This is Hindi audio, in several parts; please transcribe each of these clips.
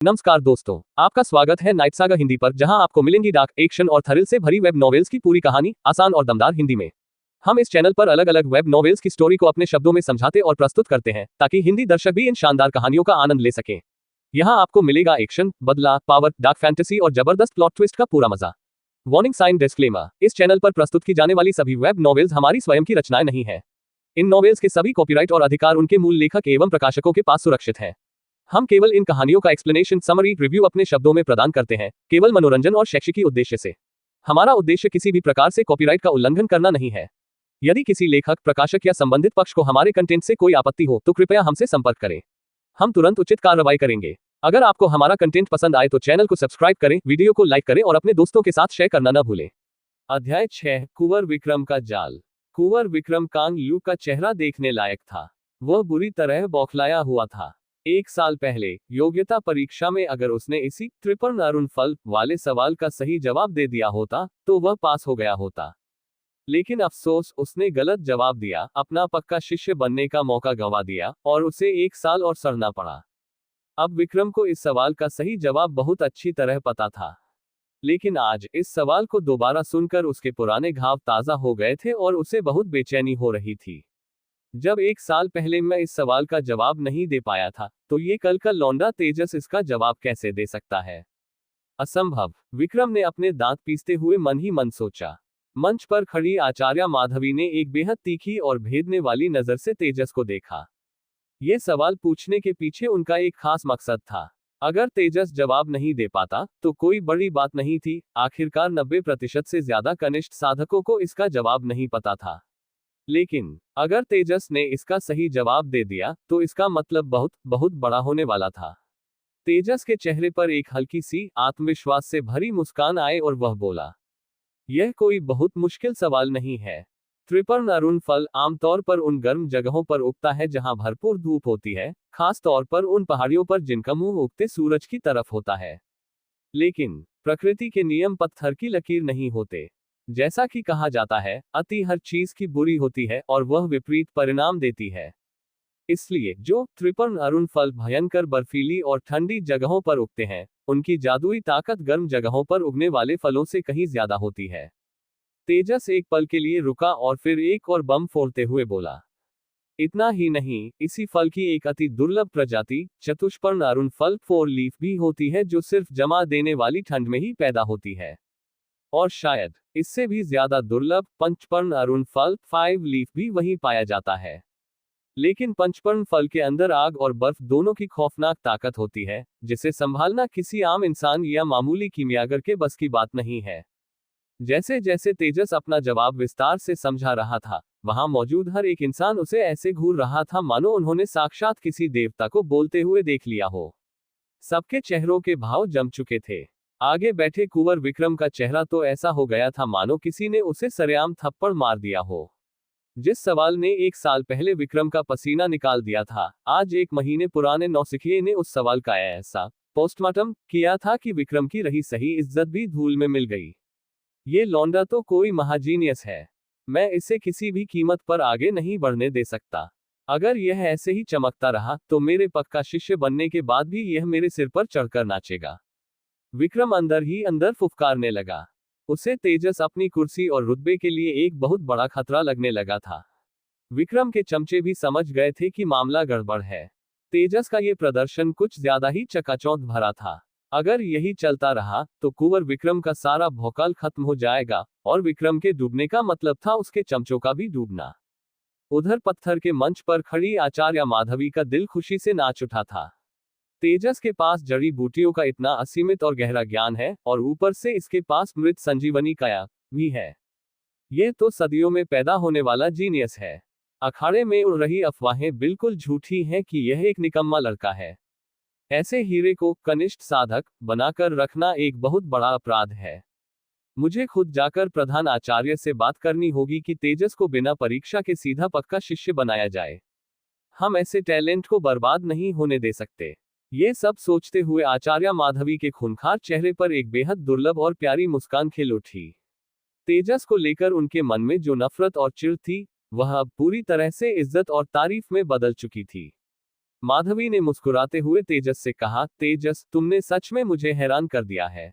नमस्कार दोस्तों, आपका स्वागत है नाइट सागा हिंदी पर, जहां आपको मिलेंगी डार्क, एक्शन और थ्रिल से भरी वेब नॉवेल्स की पूरी कहानी, आसान और दमदार हिंदी में। हम इस चैनल पर अलग अलग वेब नॉवेल्स की स्टोरी को अपने शब्दों में समझाते और प्रस्तुत करते हैं, ताकि हिंदी दर्शक भी इन शानदार कहानियों का आनंद ले सकें। यहाँ आपको मिलेगा एक्शन, बदला, पावर, डार्क फैंटेसी और जबरदस्त प्लॉट ट्विस्ट का पूरा मजा। वार्निंग साइन डिस्क्लेमर, इस चैनल पर प्रस्तुत की जाने वाली सभी वेब नॉवेल्स हमारी स्वयं की रचनाएं नहीं है। इन नॉवेल्स के सभी कॉपीराइट और अधिकार उनके मूल लेखक एवं प्रकाशकों के पास सुरक्षित है। हम केवल इन कहानियों का एक्सप्लेनेशन, समरी, रिव्यू अपने शब्दों में प्रदान करते हैं, केवल मनोरंजन और शैक्षिकी उद्देश्य से। हमारा उद्देश्य किसी भी प्रकार से कॉपीराइट का उल्लंघन करना नहीं है। यदि किसी लेखक, प्रकाशक या संबंधित पक्ष को हमारे कंटेंट से कोई आपत्ति हो तो कृपया हमसे संपर्क करें। हम तुरंत उचित कार्रवाई करेंगे। अगर आपको हमारा कंटेंट पसंद आए तो चैनल को सब्सक्राइब करें, वीडियो को लाइक करें और अपने दोस्तों के साथ शेयर करना न भूलें। अध्याय 6, कुंवर विक्रम का जाल। कुंवर विक्रम कांग लू का चेहरा देखने लायक था। वह बुरी तरह बौखलाया हुआ था। 1 साल पहले योग्यता परीक्षा में अगर उसने इसी त्रिपर्ण अरुण फल वाले सवाल का सही जवाब दे दिया होता तो वह पास हो गया होता। लेकिन अफसोस, उसने गलत जवाब दिया, अपना पक्का शिष्य बनने का मौका गंवा दिया और उसे 1 साल और सड़ना पड़ा। अब विक्रम को इस सवाल का सही जवाब बहुत अच्छी तरह पता था, लेकिन आज इस सवाल को दोबारा सुनकर उसके पुराने घाव ताजा हो गए थे और उसे बहुत बेचैनी हो रही थी। जब 1 साल पहले मैं इस सवाल का जवाब नहीं दे पाया था, तो ये कल का लौंडा तेजस इसका जवाब कैसे दे सकता है? असंभव, विक्रम ने अपने दांत पीसते हुए मन ही मन सोचा। मंच पर खड़ी आचार्य माधवी ने एक बेहद तीखी और भेदने वाली नजर से तेजस को देखा। ये सवाल पूछने के पीछे उनका एक खास मकसद था। अगर तेजस जवाब नहीं दे पाता तो कोई बड़ी बात नहीं थी, आखिरकार 90% से ज्यादा कनिष्ठ साधकों को इसका जवाब नहीं पता था। लेकिन अगर तेजस ने इसका सही जवाब दे दिया तो इसका मतलब बहुत बहुत बड़ा होने वाला था। तेजस के चेहरे पर एक हल्की सी आत्मविश्वास से भरी मुस्कान आए और वह बोला, यह कोई बहुत मुश्किल सवाल नहीं है। त्रिपर्ण अरुण फल आमतौर पर उन गर्म जगहों पर उगता है जहां भरपूर धूप होती है, खास तौर पर उन पहाड़ियों पर जिनका मुंह उगते सूरज की तरफ होता है। लेकिन प्रकृति के नियम पत्थर की लकीर नहीं होते। जैसा कि कहा जाता है, अति हर चीज की बुरी होती है और वह विपरीत परिणाम देती है। इसलिए जो त्रिपर्ण अरुण फल भयंकर बर्फीली और ठंडी जगहों पर उगते हैं, उनकी जादुई ताकत गर्म जगहों पर उगने वाले फलों से कहीं ज्यादा होती है। तेजस एक पल के लिए रुका और फिर एक और बम फोड़ते हुए बोला, इतना ही नहीं, इसी फल की एक अति दुर्लभ प्रजाति चतुष्पर्ण अरुण फल 4 लीफ भी होती है, जो सिर्फ जमा देने वाली ठंड में ही पैदा होती है। और शायद इससे भी ज्यादा दुर्लभ पंचपर्ण अरुण फल 5 लीफ भी वहीं पाया जाता है। लेकिन पंचपर्ण फल के अंदर आग और बर्फ दोनों की खौफनाक ताकत होती है, जिसे संभालना किसी आम इंसान या मामूली कीमियागर के बस की बात नहीं है। जैसे जैसे तेजस अपना जवाब विस्तार से समझा रहा था, वहां मौजूद हर एक इंसान उसे ऐसे घूर रहा था मानो उन्होंने साक्षात किसी देवता को बोलते हुए देख लिया हो। सबके चेहरों के भाव जम चुके थे। आगे बैठे कुंवर विक्रम का चेहरा तो ऐसा हो गया था मानो किसी ने उसे सरेआम थप्पड़ मार दिया हो। जिस सवाल ने 1 साल पहले विक्रम का पसीना निकाल दिया था, आज 1 महीने पुराने नौसिखिए ने उस सवाल का ऐसा पोस्टमार्टम किया था कि विक्रम की रही सही इज्जत भी धूल में मिल गई। ये लौंडा तो कोई महाजीनियस है। मैं इसे किसी भी कीमत पर आगे नहीं बढ़ने दे सकता। अगर यह ऐसे ही चमकता रहा तो मेरे पक्का शिष्य बनने के बाद भी यह मेरे सिर पर चढ़कर नाचेगा। विक्रम अंदर ही अंदर फुफकारने लगा। उसे तेजस अपनी कुर्सी और रुतबे के लिए एक बहुत बड़ा खतरा लगने लगा था। विक्रम के चमचे भी समझ गए थे कि मामला गड़बड़ है। तेजस का ये प्रदर्शन कुछ ज्यादा ही चकाचौंध भरा था। अगर यही चलता रहा तो कुंवर विक्रम का सारा भौकाल खत्म हो जाएगा, और विक्रम के डूबने का मतलब था उसके चमचों का भी डूबना। उधर पत्थर के मंच पर खड़ी आचार्य माधवी का दिल खुशी से नाच उठा था। तेजस के पास जड़ी बूटियों का इतना असीमित और गहरा ज्ञान है, और ऊपर से इसके पास मृत संजीवनी काया भी है। ये तो सदियों में पैदा होने वाला जीनियस है। अखाड़े में उड़ रही अफवाहें बिल्कुल झूठी हैं कि यह एक निकम्मा लड़का है। ऐसे हीरे को कनिष्ठ साधक बनाकर रखना एक बहुत बड़ा अपराध है। मुझे खुद जाकर प्रधान आचार्य से बात करनी होगी कि तेजस को बिना परीक्षा के सीधा पक्का शिष्य बनाया जाए। हम ऐसे टैलेंट को बर्बाद नहीं होने दे सकते। ये सब सोचते हुए आचार्य माधवी के खूंखार चेहरे पर एक बेहद दुर्लभ और प्यारी मुस्कान खिल उठी। तेजस को लेकर उनके मन में जो नफरत और चिढ़ थी, वह अब पूरी तरह से इज्जत और तारीफ में बदल चुकी थी। माधवी ने मुस्कुराते हुए तेजस से कहा, तेजस, तुमने सच में मुझे हैरान कर दिया है।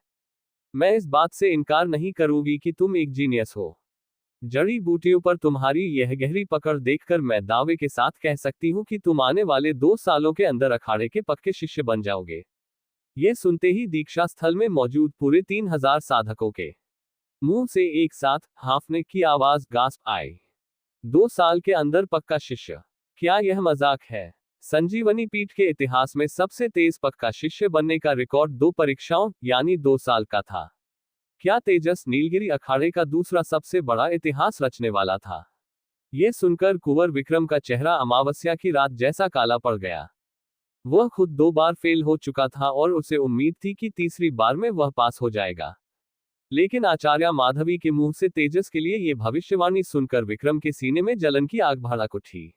मैं इस बात से इनकार नहीं करूंगी कि तुम एक जीनियस हो। जड़ी बूटियों पर तुम्हारी यह गहरी पकड़ देखकर मैं दावे के साथ कह सकती हूँ कि तुम आने वाले 2 सालों के अंदर अखाड़े के पक्के शिष्य बन जाओगे। ये सुनते ही दीक्षा स्थल में मौजूद पूरे 3000 साधकों के मुंह से एक साथ हांफने की आवाज गास्प आई। 2 साल के अंदर पक्का शिष्य? क्या यह मजाक है? संजीवनी पीठ के इतिहास में सबसे तेज पक्का शिष्य बनने का रिकॉर्ड 2 परीक्षाओं यानी 2 साल का था। क्या तेजस नीलगिरी अखाड़े का दूसरा सबसे बड़ा इतिहास रचने वाला था? ये सुनकर कुंवर विक्रम का चेहरा अमावस्या की रात जैसा काला पड़ गया। वह खुद 2 बार फेल हो चुका था और उसे उम्मीद थी कि तीसरी बार में वह पास हो जाएगा। लेकिन आचार्य माधवी के मुंह से तेजस के लिए यह भविष्यवाणी सुनकर विक्रम के सीने में जलन की आग भड़क उठी।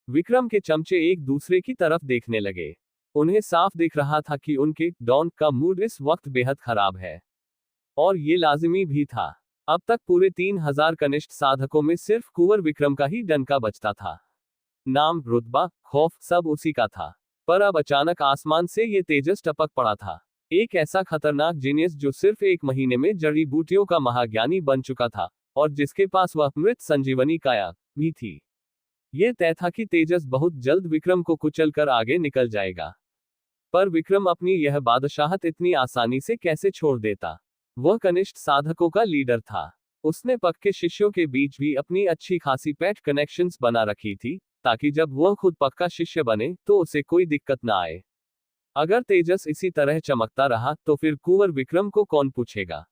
विक्रम के चमचे एक दूसरे की तरफ देखने लगे। उन्हें साफ दिख रहा था कि उनके डॉन का मूड इस वक्त बेहद खराब है। और ये लाजिमी भी था। अब तक पूरे 3000 कनिष्ठ साधकों में सिर्फ कुंवर विक्रम का ही डंका बजता था। नाम, रुतबा, खौफ सब उसी का था। पर अब अचानक आसमान से ये तेजस टपक पड़ा था। एक ऐसा खतरनाक जीनियस जो सिर्फ 1 महीने में जड़ी बूटियों का महाज्ञानी बन चुका था और जिसके पास वह मृत संजीवनी काया भी थी। यह तय था कि तेजस बहुत जल्द विक्रम को कुचलकर आगे निकल जाएगा। पर विक्रम अपनी यह बादशाहत इतनी आसानी से कैसे छोड़ देता? वह कनिष्ठ साधकों का लीडर था। उसने पक्के शिष्यों के बीच भी अपनी अच्छी खासी पेट कनेक्शंस बना रखी थी, ताकि जब वह खुद पक्का शिष्य बने तो उसे कोई दिक्कत ना आए। अगर तेजस इसी तरह चमकता रहा तो फिर कुंवर विक्रम को कौन पूछेगा?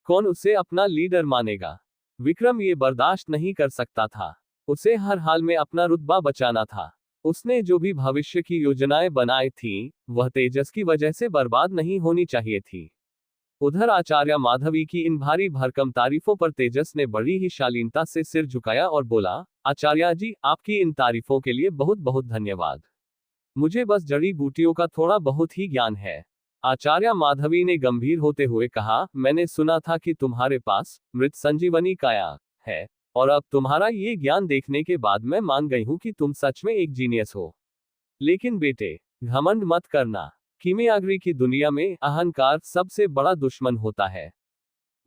कौन उसे अपना लीडर मानेगा? विक्रम ये बर्दाश्त नहीं कर सकता था। उसे हर हाल में अपना रुतबा बचाना था। उसने जो भी भविष्य की योजनाएं बनाई थीं, वह तेजस की वजह से बर्बाद नहीं होनी चाहिए थी। उधर आचार्य माधवी की इन भारी भरकम तारीफों पर तेजस ने बड़ी ही शालीनता से सिर झुकाया और बोला, आचार्य जी, आपकी इन तारीफों के लिए बहुत बहुत धन्यवाद। मुझे बस जड़ी बूटियों का थोड़ा बहुत ही ज्ञान है। आचार्य माधवी ने गंभीर होते हुए कहा, मैंने सुना था कि तुम्हारे पास मृत संजीवनी काया है, और अब तुम्हारा ये ज्ञान देखने के बाद मैं मान गई हूं कि तुम सच में एक जीनियस हो। लेकिन बेटे, घमंड मत करना। कीमियागरी की दुनिया में अहंकार सबसे बड़ा दुश्मन होता है।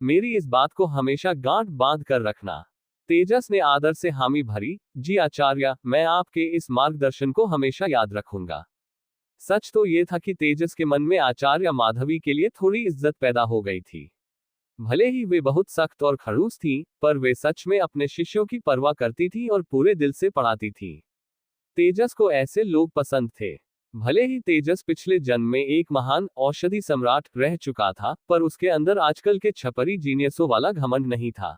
मेरी इस बात को हमेशा गांठ बांध कर रखना। तेजस ने आदर से हामी भरी, जी आचार्य, मैं आपके इस मार्गदर्शन को हमेशा याद रखूंगा। सच तो ये था कि तेजस के मन में आचार्य माधवी के लिए थोड़ी इज्जत पैदा हो गई थी। भले ही वे बहुत सख्त और खड़ूस थीं, पर वे सच में अपने शिष्यों की परवाह करती थी और पूरे दिल से पढ़ाती थी। तेजस को ऐसे लोग पसंद थे। भले ही तेजस पिछले जन्म में एक महान औषधि सम्राट रह चुका था, पर उसके अंदर आजकल के छपरी जीनियसों वाला घमंड नहीं था।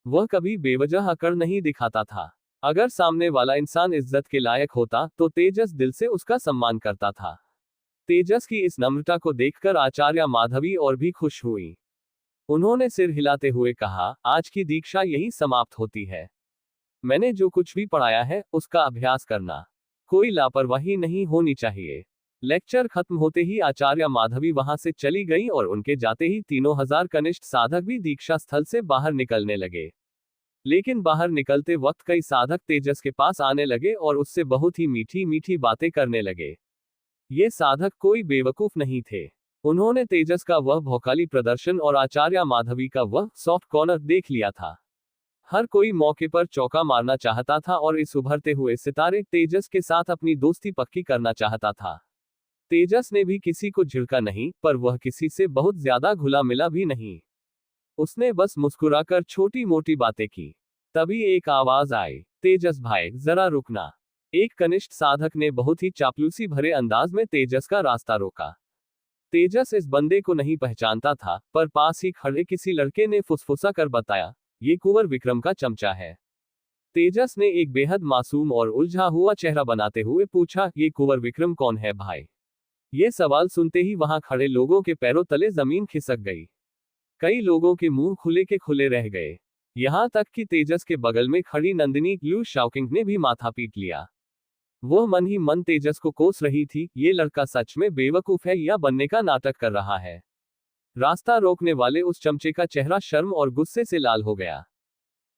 वह कभी बेवजह अकड़ नहीं दिखाता था। अगर सामने वाला इंसान इज्जत के लायक होता तो तेजस दिल से उसका सम्मान करता था। तेजस की इस नम्रता को देखकर आचार्य माधवी और भी खुश हुई। उन्होंने सिर हिलाते हुए कहा, आज की दीक्षा यही समाप्त होती है। मैंने जो कुछ भी पढ़ाया है उसका अभ्यास करना। कोई लापरवाही नहीं होनी चाहिए। लेक्चर खत्म होते ही आचार्य माधवी वहां से चली गई और उनके जाते ही 3000 कनिष्ठ साधक भी दीक्षा स्थल से बाहर निकलने लगे। लेकिन बाहर निकलते वक्त कई साधक तेजस के पास आने लगे और उससे बहुत ही मीठी मीठी बातें करने लगे। ये साधक कोई बेवकूफ नहीं थे। उन्होंने तेजस का वह भौकाली प्रदर्शन और आचार्य माधवी का वह सॉफ्ट कॉर्नर देख लिया था। हर कोई मौके पर चौका मारना चाहता था और इस उभरते हुए सितारे तेजस के साथ अपनी दोस्ती पक्की करना चाहता था। तेजस ने भी किसी को झिड़का नहीं, पर वह किसी से बहुत ज्यादा घुला मिला भी नहीं। उसने बस मुस्कुराकर छोटी मोटी बातें की। तभी एक आवाज आई, तेजस भाई, जरा रुकना। एक कनिष्ठ साधक ने बहुत ही चापलूसी भरे अंदाज में तेजस का रास्ता रोका। तेजस इस बंदे को नहीं पहचानता था, पर पास ही खड़े किसी लड़के ने फुसफुसा कर बताया, ये कुंवर विक्रम का चमचा है। तेजस ने एक बेहद मासूम और उलझा हुआ चेहरा बनाते हुए पूछा, ये कुंवर विक्रम कौन है भाई? ये सवाल सुनते ही वहां खड़े लोगों के पैरों तले जमीन खिसक गई। कई लोगों के मुंह खुले के खुले रह गए। यहां तक कि तेजस के बगल में खड़ी नंदिनी लू शाओकिंग ने भी माथा पीट लिया। वह मन ही मन तेजस को कोस रही थी, ये लड़का सच में बेवकूफ है या बनने का नाटक कर रहा है। रास्ता रोकने वाले उस चमचे का चेहरा शर्म और गुस्से से लाल हो गया।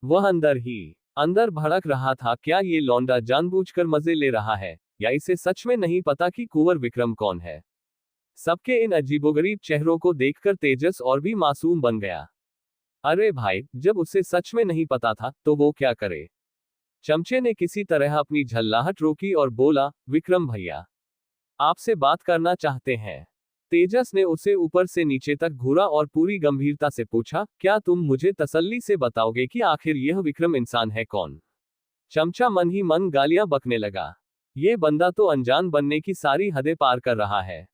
वह अंदर भड़क रहा था, क्या ये लौंडा जानबूझकर मजे ले रहा है या इसे सच में नहीं पता कि कुंवर विक्रम कौन है। सबके इन अजीबोगरीब चेहरों को देखकर तेजस और भी मासूम बन गया। अरे भाई, जब उसे सच में नहीं पता था तो वो क्या करे। चमचे ने किसी तरह अपनी झल्लाहट रोकी और बोला, विक्रम भैया, आपसे बात करना चाहते हैं। तेजस ने उसे ऊपर से नीचे तक घूरा और पूरी गंभीरता से पूछा, क्या तुम मुझे तसल्ली से बताओगे कि आखिर यह विक्रम इंसान है कौन। चमचा मन ही मन गालियां बकने लगा। ये बंदा तो अनजान बनने की सारी हदें पार कर रहा है।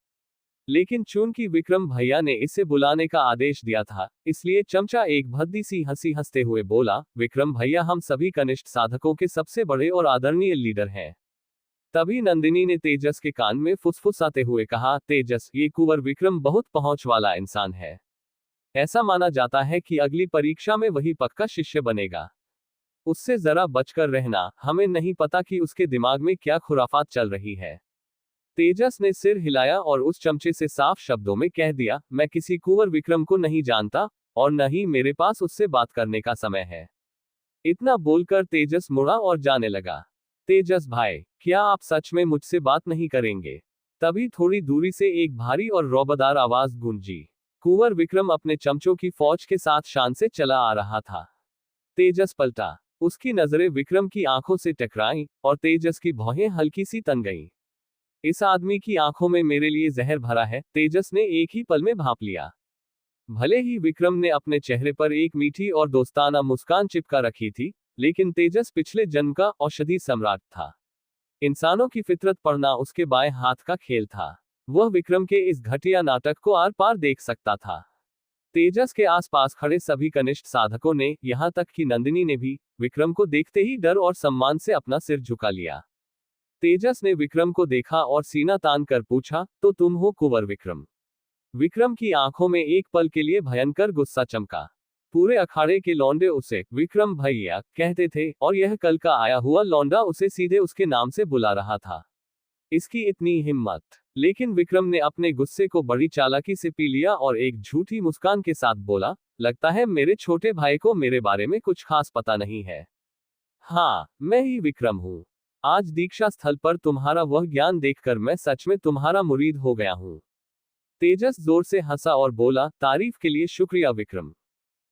लेकिन चूंकि विक्रम भैया ने इसे बुलाने का आदेश दिया था, इसलिए चमचा एक भद्दी सी हंसी हंसते हुए बोला, विक्रम भैया हम सभी कनिष्ठ साधकों के सबसे बड़े और आदरणीय लीडर हैं। तभी नंदिनी ने तेजस के कान में फुसफुसाते हुए कहा, तेजस, ये कुंवर विक्रम बहुत पहुंच वाला इंसान है। ऐसा माना जाता है कि अगली परीक्षा में वही पक्का शिष्य बनेगा। उससे जरा बचकर रहना, हमें नहीं पता कि उसके दिमाग में क्या खुराफात चल रही है। तेजस ने सिर हिलाया और उस चमचे से साफ शब्दों में कह दिया, मैं किसी कुंवर विक्रम को नहीं जानता और न ही मेरे पास उससे बात करने का समय है। इतना बोलकर तेजस मुड़ा और जाने लगा। तेजस भाई, क्या आप सच में मुझसे बात नहीं करेंगे। तभी थोड़ी दूरी से एक भारी और रौबदार आवाज गूंजी। कुंवर विक्रम अपने चमचों की फौज के साथ शान से चला आ रहा था। तेजस पलटा। उसकी नजरें विक्रम की आंखों से टकराईं और तेजस की भौहें हल्की सी तन गईं। इस आदमी की आंखों में मेरे लिए जहर भरा है, तेजस ने एक ही पल में भांप लिया। भले ही विक्रम ने अपने चेहरे पर एक मीठी और दोस्ताना मुस्कान चिपका रखी थी, लेकिन तेजस पिछले जन्म का औषधि सम्राट था। इंसानों की फितरत पढ़ना उसके बाएं हाथ का खेल था। वह विक्रम के इस घटिया नाटक को आर पार देख सकता था। तेजस के आसपास खड़े सभी कनिष्ठ साधकों ने, यहां तक कि नंदिनी ने भी, विक्रम को देखते ही डर और सम्मान से अपना सिर झुका लिया। तेजस ने विक्रम को देखा और सीना तान कर पूछा, तो तुम हो कुंवर विक्रम। विक्रम की आंखों में एक पल के लिए भयंकर गुस्सा चमका। पूरे अखाड़े के लौंडे उसे विक्रम भैया कहते थे और यह कल का आया हुआ लौंडा उसे सीधे उसके नाम से बुला रहा था। इसकी इतनी हिम्मत। लेकिन विक्रम ने अपने गुस्से को बड़ी चालाकी से पी लिया और एक झूठी मुस्कान के साथ बोला, लगता है मेरे छोटे भाई को मेरे बारे में कुछ खास पता नहीं है। हाँ, मैं ही विक्रम हूँ। आज दीक्षा स्थल पर तुम्हारा वह ज्ञान देखकर मैं सच में तुम्हारा मुरीद हो गया हूँ। तेजस जोर से हंसा और बोला, तारीफ के लिए शुक्रिया विक्रम।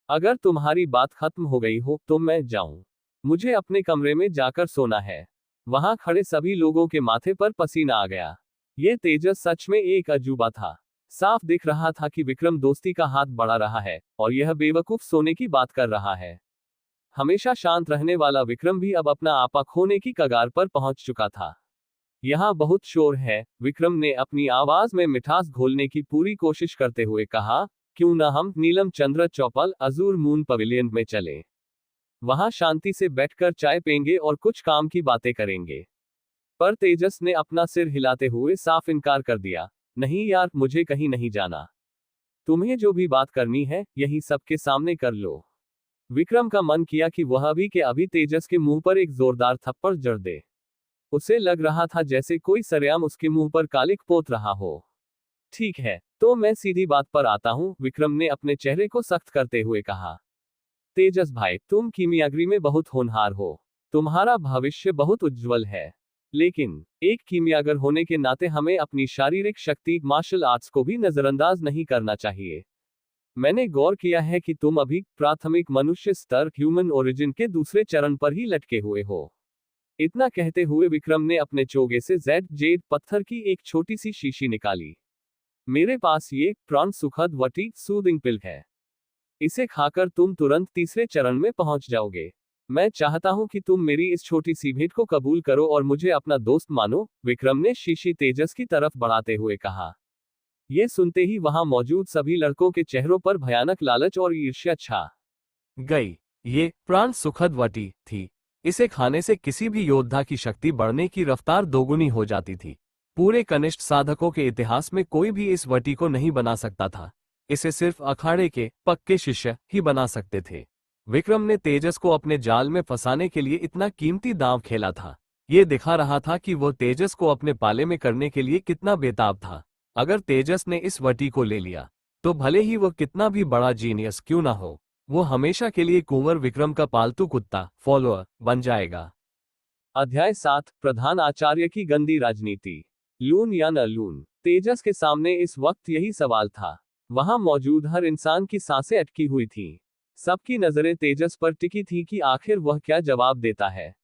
अगर तुम्हारी बात खत्म हो गई हो तो मैं जाऊं। मुझे अपने कमरे में जाकर सोना है। वहां खड़े सभी लोगों के माथे पर पसीना आ गया। ये तेजस सच में एक अजूबा था। साफ दिख रहा था कि विक्रम दोस्ती का हाथ बढ़ा रहा है और यह बेवकूफ सोने की बात कर रहा है। हमेशा शांत रहने वाला विक्रम भी अब अपना आपा खोने की कगार पर पहुंच चुका था। यहाँ बहुत शोर है, विक्रम ने अपनी आवाज में मिठास घोलने की पूरी कोशिश करते हुए कहा, क्यों न हम नीलम चंद्र चौपाल अजूर मून पवेलियन में चलें। वहां शांति से बैठकर चाय पेंगे और कुछ काम की बातें करेंगे। पर तेजस ने अपना सिर हिलाते हुए साफ इनकार कर दिया, नहीं यार, मुझे कहीं नहीं जाना। तुम्हें जो भी बात करनी है यही सबके सामने कर लो। विक्रम का मन किया कि वह अभी के अभी तेजस के मुंह पर एक जोरदार थप्पड़ जड़ दे। उसे लग रहा था जैसे कोई सरेआम उसके मुंह पर कालिक पोत रहा हो। ठीक है, तो मैं सीधी बात पर आता हूं, विक्रम ने अपने चेहरे को सख्त करते हुए कहा। तेजस भाई, तुम कीमियागरी में बहुत होनहार हो। तुम्हारा भविष्य बहुत उज्जवल है। लेकिन एक कीमियागर होने के नाते हमें अपनी शारीरिक शक्ति, मार्शल आर्ट्स को भी नजरअंदाज नहीं करना चाहिए। मैंने गौर किया है कि तुम अभी प्राथमिक मनुष्य स्तर, ह्यूमन ओरिजिन के दूसरे चरण पर ही लटके हुए हो। इतना कहते हुए विक्रम ने अपने चोगे से जेड पत्थर की एक छोटी सी शीशी निकाली। मेरे पास ये प्राण सुखद वटी सूदिंग पिल है। इसे खाकर तुम तुरंत तीसरे चरण में पहुंच जाओगे। मैं चाहता हूं कि तुम मेरी इस छोटी सी भेंट को कबूल करो और मुझे अपना दोस्त मानो, विक्रम ने शीशी तेजस की तरफ बढ़ाते हुए कहा। ये सुनते ही वहां मौजूद सभी लड़कों के चेहरों पर भयानक लालच और ईर्ष्या छा गई। ये प्राण सुखद वटी थी। इसे खाने से किसी भी योद्धा की शक्ति बढ़ने की रफ्तार दोगुनी हो जाती थी। पूरे कनिष्ठ साधकों के इतिहास में कोई भी इस वटी को नहीं बना सकता था। इसे सिर्फ अखाड़े के पक्के शिष्य ही बना सकते थे। विक्रम ने तेजस को अपने जाल में फंसाने के लिए इतना कीमती दांव खेला था। ये दिखा रहा था कि वो तेजस को अपने पाले में करने के लिए कितना बेताब था। अगर तेजस ने इस वटी को ले लिया तो भले ही वो कितना भी बड़ा जीनियस क्यों ना हो, वो हमेशा के लिए कुंवर विक्रम का पालतू कुत्ता, फॉलोअर बन जाएगा। अध्याय 7, प्रधान आचार्य की गंदी राजनीति। लून या न लून? तेजस के सामने इस वक्त यही सवाल था। वहां मौजूद हर इंसान की सांसें अटकी हुई थीं। सबकी नजरें तेजस पर टिकी थी कि आखिर वह क्या जवाब देता है।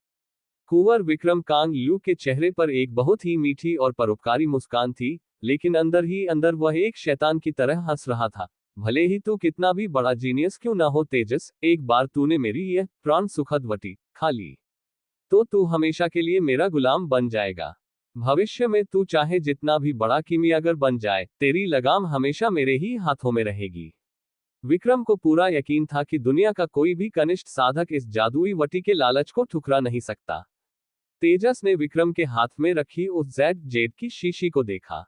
कुंवर विक्रम कांग लू के चेहरे पर एक बहुत ही मीठी और परोपकारी मुस्कान थी, लेकिन अंदर ही अंदर वह एक शैतान की तरह हंस रहा था। भले ही तू कितना भी बड़ा जीनियस क्यों ना हो तेजस, एक बार तूने मेरी यह प्राण सुखद वटी खा ली तो तू हमेशा के लिए मेरा गुलाम बन जाएगा। भविष्य में तू चाहे जितना भी बड़ा किमियागर बन जाए, तेरी लगाम हमेशा मेरे ही हाथों में रहेगी। विक्रम को पूरा यकीन था कि दुनिया का कोई भी कनिष्ठ साधक इस जादुई वटी के लालच को ठुकरा नहीं सकता। तेजस ने विक्रम के हाथ में रखी उस जेड की शीशी को देखा।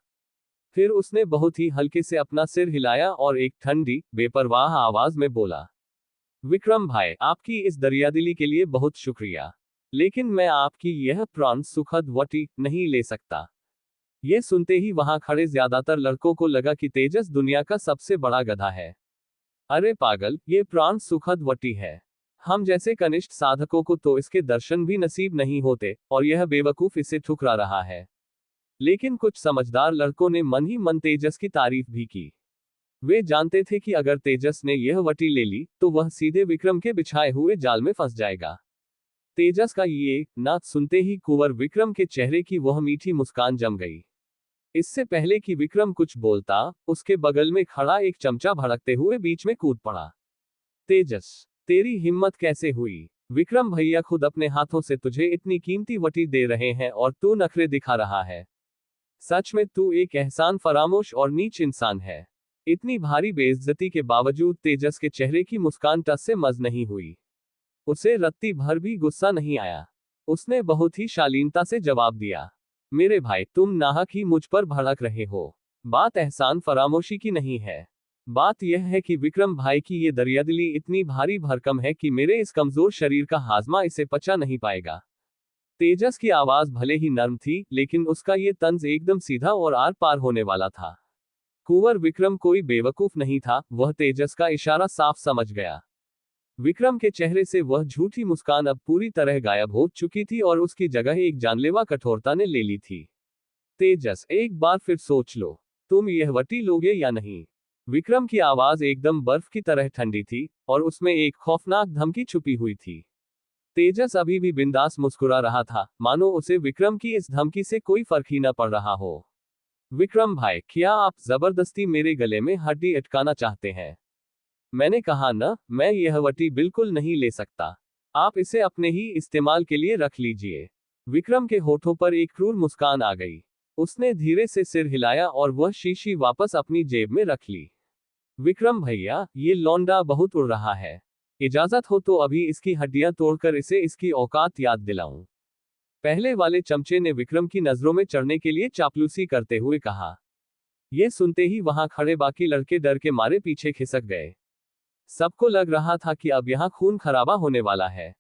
फिर उसने बहुत ही हल्के से अपना सिर हिलाया और एक ठंडी, बेपरवाह आवाज में बोला, विक्रम भाई, आपकी इस दरियादिली के लिए बहुत शुक्रिया, लेकिन मैं आपकी यह प्राण सुखद वटी नहीं ले सकता। यह सुनते ही वहां खड़े ज्यादातर लड़कों को लगा कि तेजस दुनिया का सबसे बड़ा गधा है। अरे पागल, ये प्राण सुखद वटी है। हम जैसे कनिष्ठ साधकों को तो इसके दर्शन भी नसीब नहीं होते, और यह बेवकूफ इसे ठुकरा रहा है। लेकिन कुछ समझदार लड़कों ने मन ही मन तेजस की तारीफ भी की। वे जानते थे कि अगर तेजस ने यह वटी ले ली तो वह सीधे विक्रम के बिछाए हुए जाल में फंस जाएगा। तेजस का ये ना सुनते ही कुंवर विक्रम के चेहरे की वह मीठी मुस्कान जम गई। इससे पहले कि विक्रम कुछ बोलता, उसके बगल में खड़ा एक चमचा भड़कते हुए बीच में कूद पड़ा। तेजस, तेरी हिम्मत कैसे हुई? विक्रम भैया खुद अपने हाथों से तुझे इतनी कीमती वटी दे रहे हैं और तू नखरे दिखा रहा है। सच में तू एक एहसान फरामोश और नीच इंसान है। इतनी भारी बेइज्जती के बावजूद तेजस के चेहरे की मुस्कान टस से मज नहीं हुई। उसे रत्ती भर भी गुस्सा नहीं आया। उसने बहुत ही शालीनता से जवाब दिया, मेरे भाई, तुम नाहक ही मुझ पर भड़क रहे हो। बात एहसान फरामोशी की नहीं है। बात यह है कि विक्रम भाई की ये दरियादिली इतनी भारी भरकम है कि मेरे इस कमजोर शरीर का हाजमा इसे पचा नहीं पाएगा। तेजस की आवाज भले ही नर्म थी, लेकिन उसका ये तंज एकदम सीधा और आर पार होने वाला था। कुंवर विक्रम कोई बेवकूफ नहीं था, वह तेजस का इशारा साफ समझ गया। विक्रम के चेहरे से वह झूठी मुस्कान अब पूरी तरह गायब हो चुकी थी और उसकी जगह एक जानलेवा कठोरता ने ले ली थी। तेजस, एक बार फिर सोच लो, तुम यह वटी लोगे या नहीं? विक्रम की आवाज एकदम बर्फ की तरह ठंडी थी, और उसमें एक खौफनाक धमकी छुपी हुई थी। तेजस अभी भी बिंदास मुस्कुरा रहा था, मानो उसे विक्रम की इस धमकी से कोई फर्क ही न पड़ रहा हो। विक्रम भाई, क्या आप जबरदस्ती मेरे गले में हड्डी अटकाना चाहते हैं? मैंने कहा न, मैं यह वटी बिल्कुल नहीं ले सकता। आप इसे अपने ही इस्तेमाल के लिए रख लीजिए। विक्रम के होठों पर एक क्रूर मुस्कान आ गई। उसने धीरे से सिर हिलाया और वह शीशी वापस अपनी जेब में रख ली। विक्रम भैया, ये लौंडा बहुत उड़ रहा है। इजाजत हो तो अभी इसकी हड्डियां तोड़कर इसे इसकी औकात याद दिलाऊं। पहले वाले चमचे ने विक्रम की नजरों में चढ़ने के लिए चापलूसी करते हुए कहा। यह सुनते ही वहां खड़े बाकी लड़के डर के मारे पीछे खिसक गए। सबको लग रहा था कि अब यहां खून खराबा होने वाला है।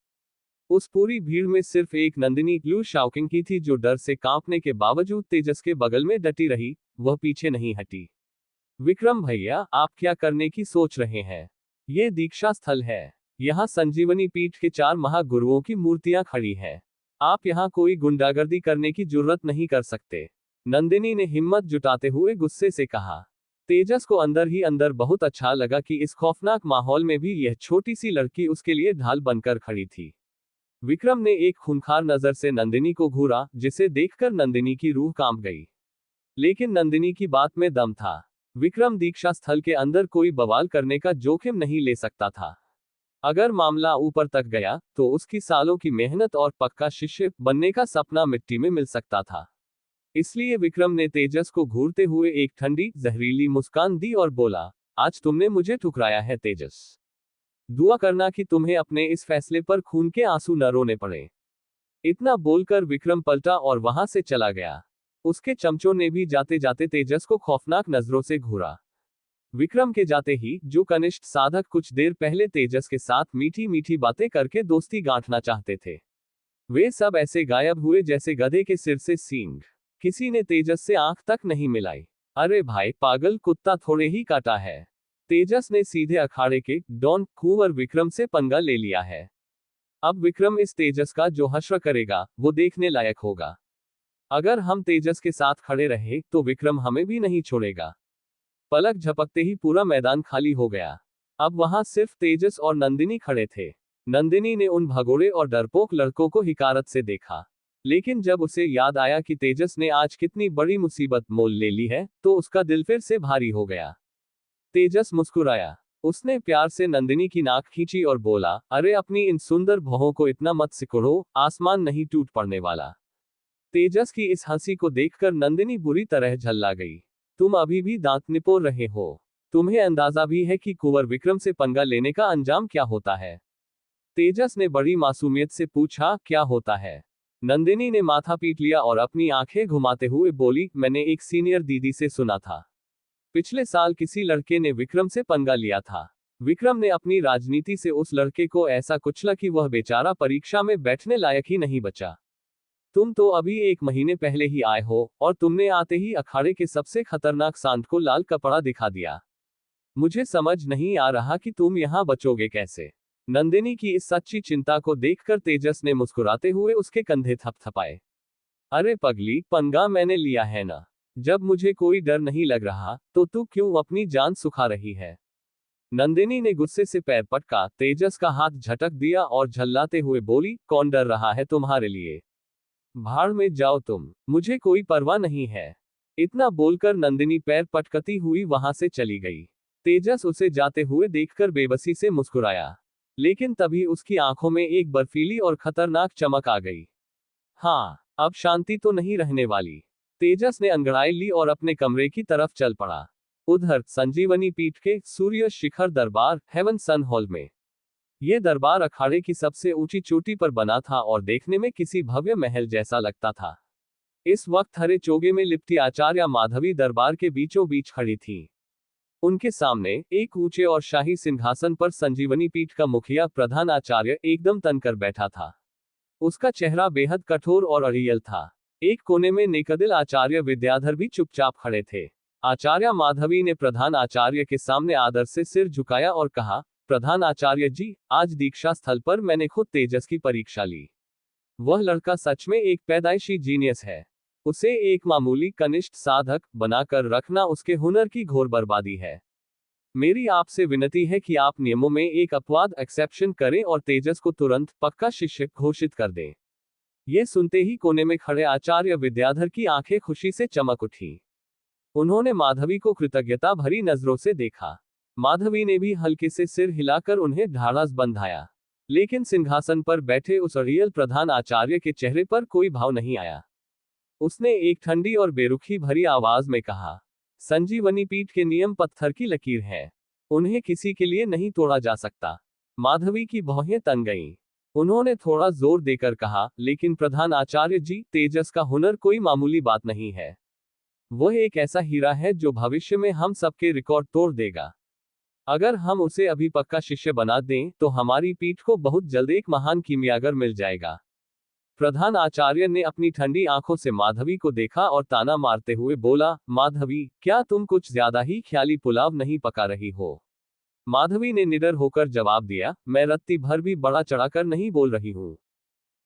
उस पूरी भीड़ में सिर्फ एक नंदिनी लू शाओकिंग की थी जो डर से कांपने के बावजूद तेजस के बगल में डटी रही, वह पीछे नहीं हटी। विक्रम भैया, आप क्या करने की सोच रहे हैं? ये दीक्षा स्थल है। यहाँ संजीवनी पीठ के 4 महागुरुओं की मूर्तियां खड़ी हैं। आप यहाँ कोई गुंडागर्दी करने की जुर्रत नहीं कर सकते। नंदिनी ने हिम्मत जुटाते हुए गुस्से से कहा। तेजस को अंदर ही अंदर बहुत अच्छा लगा कि इस खौफनाक माहौल में भी यह छोटी सी लड़की उसके लिए ढाल बनकर खड़ी थी। विक्रम ने एक खूंखार नजर से नंदिनी को घूरा, जिसे देखकर नंदिनी की रूह कांप गई। लेकिन नंदिनी की बात में दम था। विक्रम दीक्षा स्थल के अंदर कोई बवाल करने का जोखिम नहीं ले सकता था। अगर मामला ऊपर तक गया तो उसकी सालों की मेहनत और पक्का शिष्य बनने का सपना मिट्टी में मिल सकता था। इसलिए विक्रम ने तेजस को घूरते हुए एक ठंडी, जहरीली मुस्कान दी और बोला, आज तुमने मुझे ठुकराया है तेजस। दुआ करना कि तुम्हें अपने इस फैसले पर खून के आंसू न रोने पड़े। इतना बोलकर विक्रम पलटा और वहां से चला गया। उसके चमचों ने भी जाते जाते तेजस को खौफनाक नजरों से घूरा। विक्रम के जाते ही जो कनिष्ठ साधक कुछ देर पहले तेजस के साथ मीठी मीठी बातें करके दोस्ती गांठना चाहते थे, वे सब ऐसे गायब हुए जैसे गधे के सिर से सींग। किसी ने तेजस से आंख तक नहीं मिलाई। अरे भाई पागल, कुत्ता थोड़े ही काटा है। तेजस ने सीधे अखाड़े के डॉन कुंवर विक्रम से पंगा ले लिया है। अब विक्रम इस तेजस का जो हश्र करेगा वो देखने लायक होगा। अगर हम तेजस के साथ खड़े रहे तो विक्रम हमें भी नहीं छोड़ेगा। पलक झपकते ही पूरा मैदान खाली हो गया। अब वहां सिर्फ तेजस और नंदिनी खड़े थे। नंदिनी ने उन भगोड़े और डरपोक लड़कों को हिकारत से देखा, लेकिन जब उसे याद आया कि तेजस ने आज कितनी बड़ी मुसीबत मोल ले ली है तो उसका दिल फिर से भारी हो गया। तेजस मुस्कुराया। उसने प्यार से नंदिनी की नाक खींची और बोला, अरे अपनी इन सुंदर भौहों को इतना मत सिकुड़ो, आसमान नहीं टूट पड़ने वाला। तेजस की इस हंसी को देखकर नंदिनी बुरी तरह झल्ला गई। तुम अभी भी दांत निपोर रहे हो। तुम्हें अंदाजा भी है कि कुंवर विक्रम से पंगा लेने का अंजाम क्या होता है? तेजस ने बड़ी मासूमियत से पूछा, क्या होता है? नंदिनी ने माथा पीट लिया और अपनी आंखें घुमाते हुए बोली, मैंने एक सीनियर दीदी से सुना था। पिछले साल किसी लड़के ने विक्रम से पंगा लिया था। विक्रम ने अपनी राजनीति से उस लड़के को ऐसा कुचला कि वह बेचारा परीक्षा में बैठने लायक ही नहीं बचा। तुम तो अभी 1 महीने पहले ही आए हो और तुमने आते ही अखाड़े के सबसे खतरनाक सांड को लाल कपड़ा दिखा दिया। मुझे समझ नहीं आ रहा कि तुम यहाँ बचोगे कैसे। नंदिनी की इस सच्ची चिंता को देखकर तेजस ने मुस्कुराते हुए उसके कंधे थपथपाए। अरे पगली, पंगा मैंने लिया है ना। जब मुझे कोई डर नहीं लग रहा तो तू क्यों अपनी जान सुखा रही है? नंदिनी ने गुस्से से पैर पटका, तेजस का हाथ झटक दिया और झल्लाते हुए बोली, कौन डर रहा है तुम्हारे लिए? भाड़ में जाओ तुम, मुझे कोई परवाह नहीं है। इतना बोलकर नंदिनी पैर पटकती हुई वहां से चली गई। तेजस उसे जाते हुए देखकर बेबसी से मुस्कुराया, लेकिन तभी उसकी आंखों में एक बर्फीली और खतरनाक चमक आ गई। हाँ, अब शांति तो नहीं रहने वाली। तेजस ने अंगड़ाई ली और अपने कमरे की तरफ चल पड़ा। उधर संजीवनी पीठ के सूर्य शिखर दरबार हेवन सन हॉल में यह दरबार अखाड़े की सबसे ऊंची चोटी पर बना था और देखने में किसी भव्य महल जैसा लगता था। इस वक्त हरे चोगे में लिपटी आचार्य माधवी दरबार के बीचों बीच खड़ी थी। उनके सामने एक ऊंचे और शाही सिंहासन पर संजीवनी पीठ का मुखिया प्रधान आचार्य एकदम तनकर बैठा था। उसका चेहरा बेहद कठोर और अड़ियल था। एक कोने में नेकदिल आचार्य विद्याधर भी चुपचाप खड़े थे। आचार्य माधवी ने प्रधान आचार्य के सामने आदर से सिर झुकाया और कहा, प्रधान आचार्य जी, आज दीक्षा स्थल पर मैंने खुद तेजस की परीक्षा ली। वह लड़का सच में एक पैदाइशी जीनियस है। उसे एक मामूली कनिष्ठ साधक बनाकर रखना उसके हुनर की घोर बर्बादी है। मेरी आपसे विनती है कि आप नियमों में एक अपवाद एक्सेप्शन करें और तेजस को तुरंत पक्का शिष्य घोषित कर दें। यह सुनते ही कोने में खड़े आचार्य विद्याधर की आंखें खुशी से चमक उठी। उन्होंने माधवी को कृतज्ञता भरी नजरों से देखा। माधवी ने भी हल्के से सिर हिलाकर उन्हें ढाढ़स बंधाया, लेकिन सिंहासन पर बैठे उस अड़ियल प्रधान आचार्य के चेहरे पर कोई भाव नहीं आया। उसने एक ठंडी और बेरुखी भरी आवाज में कहा, संजीवनी पीठ के नियम पत्थर की लकीर है। उन्हें किसी के लिए नहीं तोड़ा जा सकता। माधवी की भौहें तन गईं। उन्होंने थोड़ा जोर देकर कहा, लेकिन प्रधान आचार्य जी, तेजस का हुनर कोई मामूली बात नहीं है। वह एक ऐसा हीरा है जो भविष्य में हम सबके रिकॉर्ड तोड़ देगा। अगर हम उसे अभी पक्का शिष्य बना दें तो हमारी पीठ को बहुत जल्द एक महान कीमियागर मिल जाएगा। प्रधान आचार्य ने अपनी ठंडी आंखों से माधवी को देखा और ताना मारते हुए बोला, माधवी, क्या तुम कुछ ज्यादा ही ख्याली पुलाव नहीं पका रही हो? माधवी ने निडर होकर जवाब दिया, मैं रत्ती भर भी बड़ा चढ़ाकर नहीं बोल रही हूँ।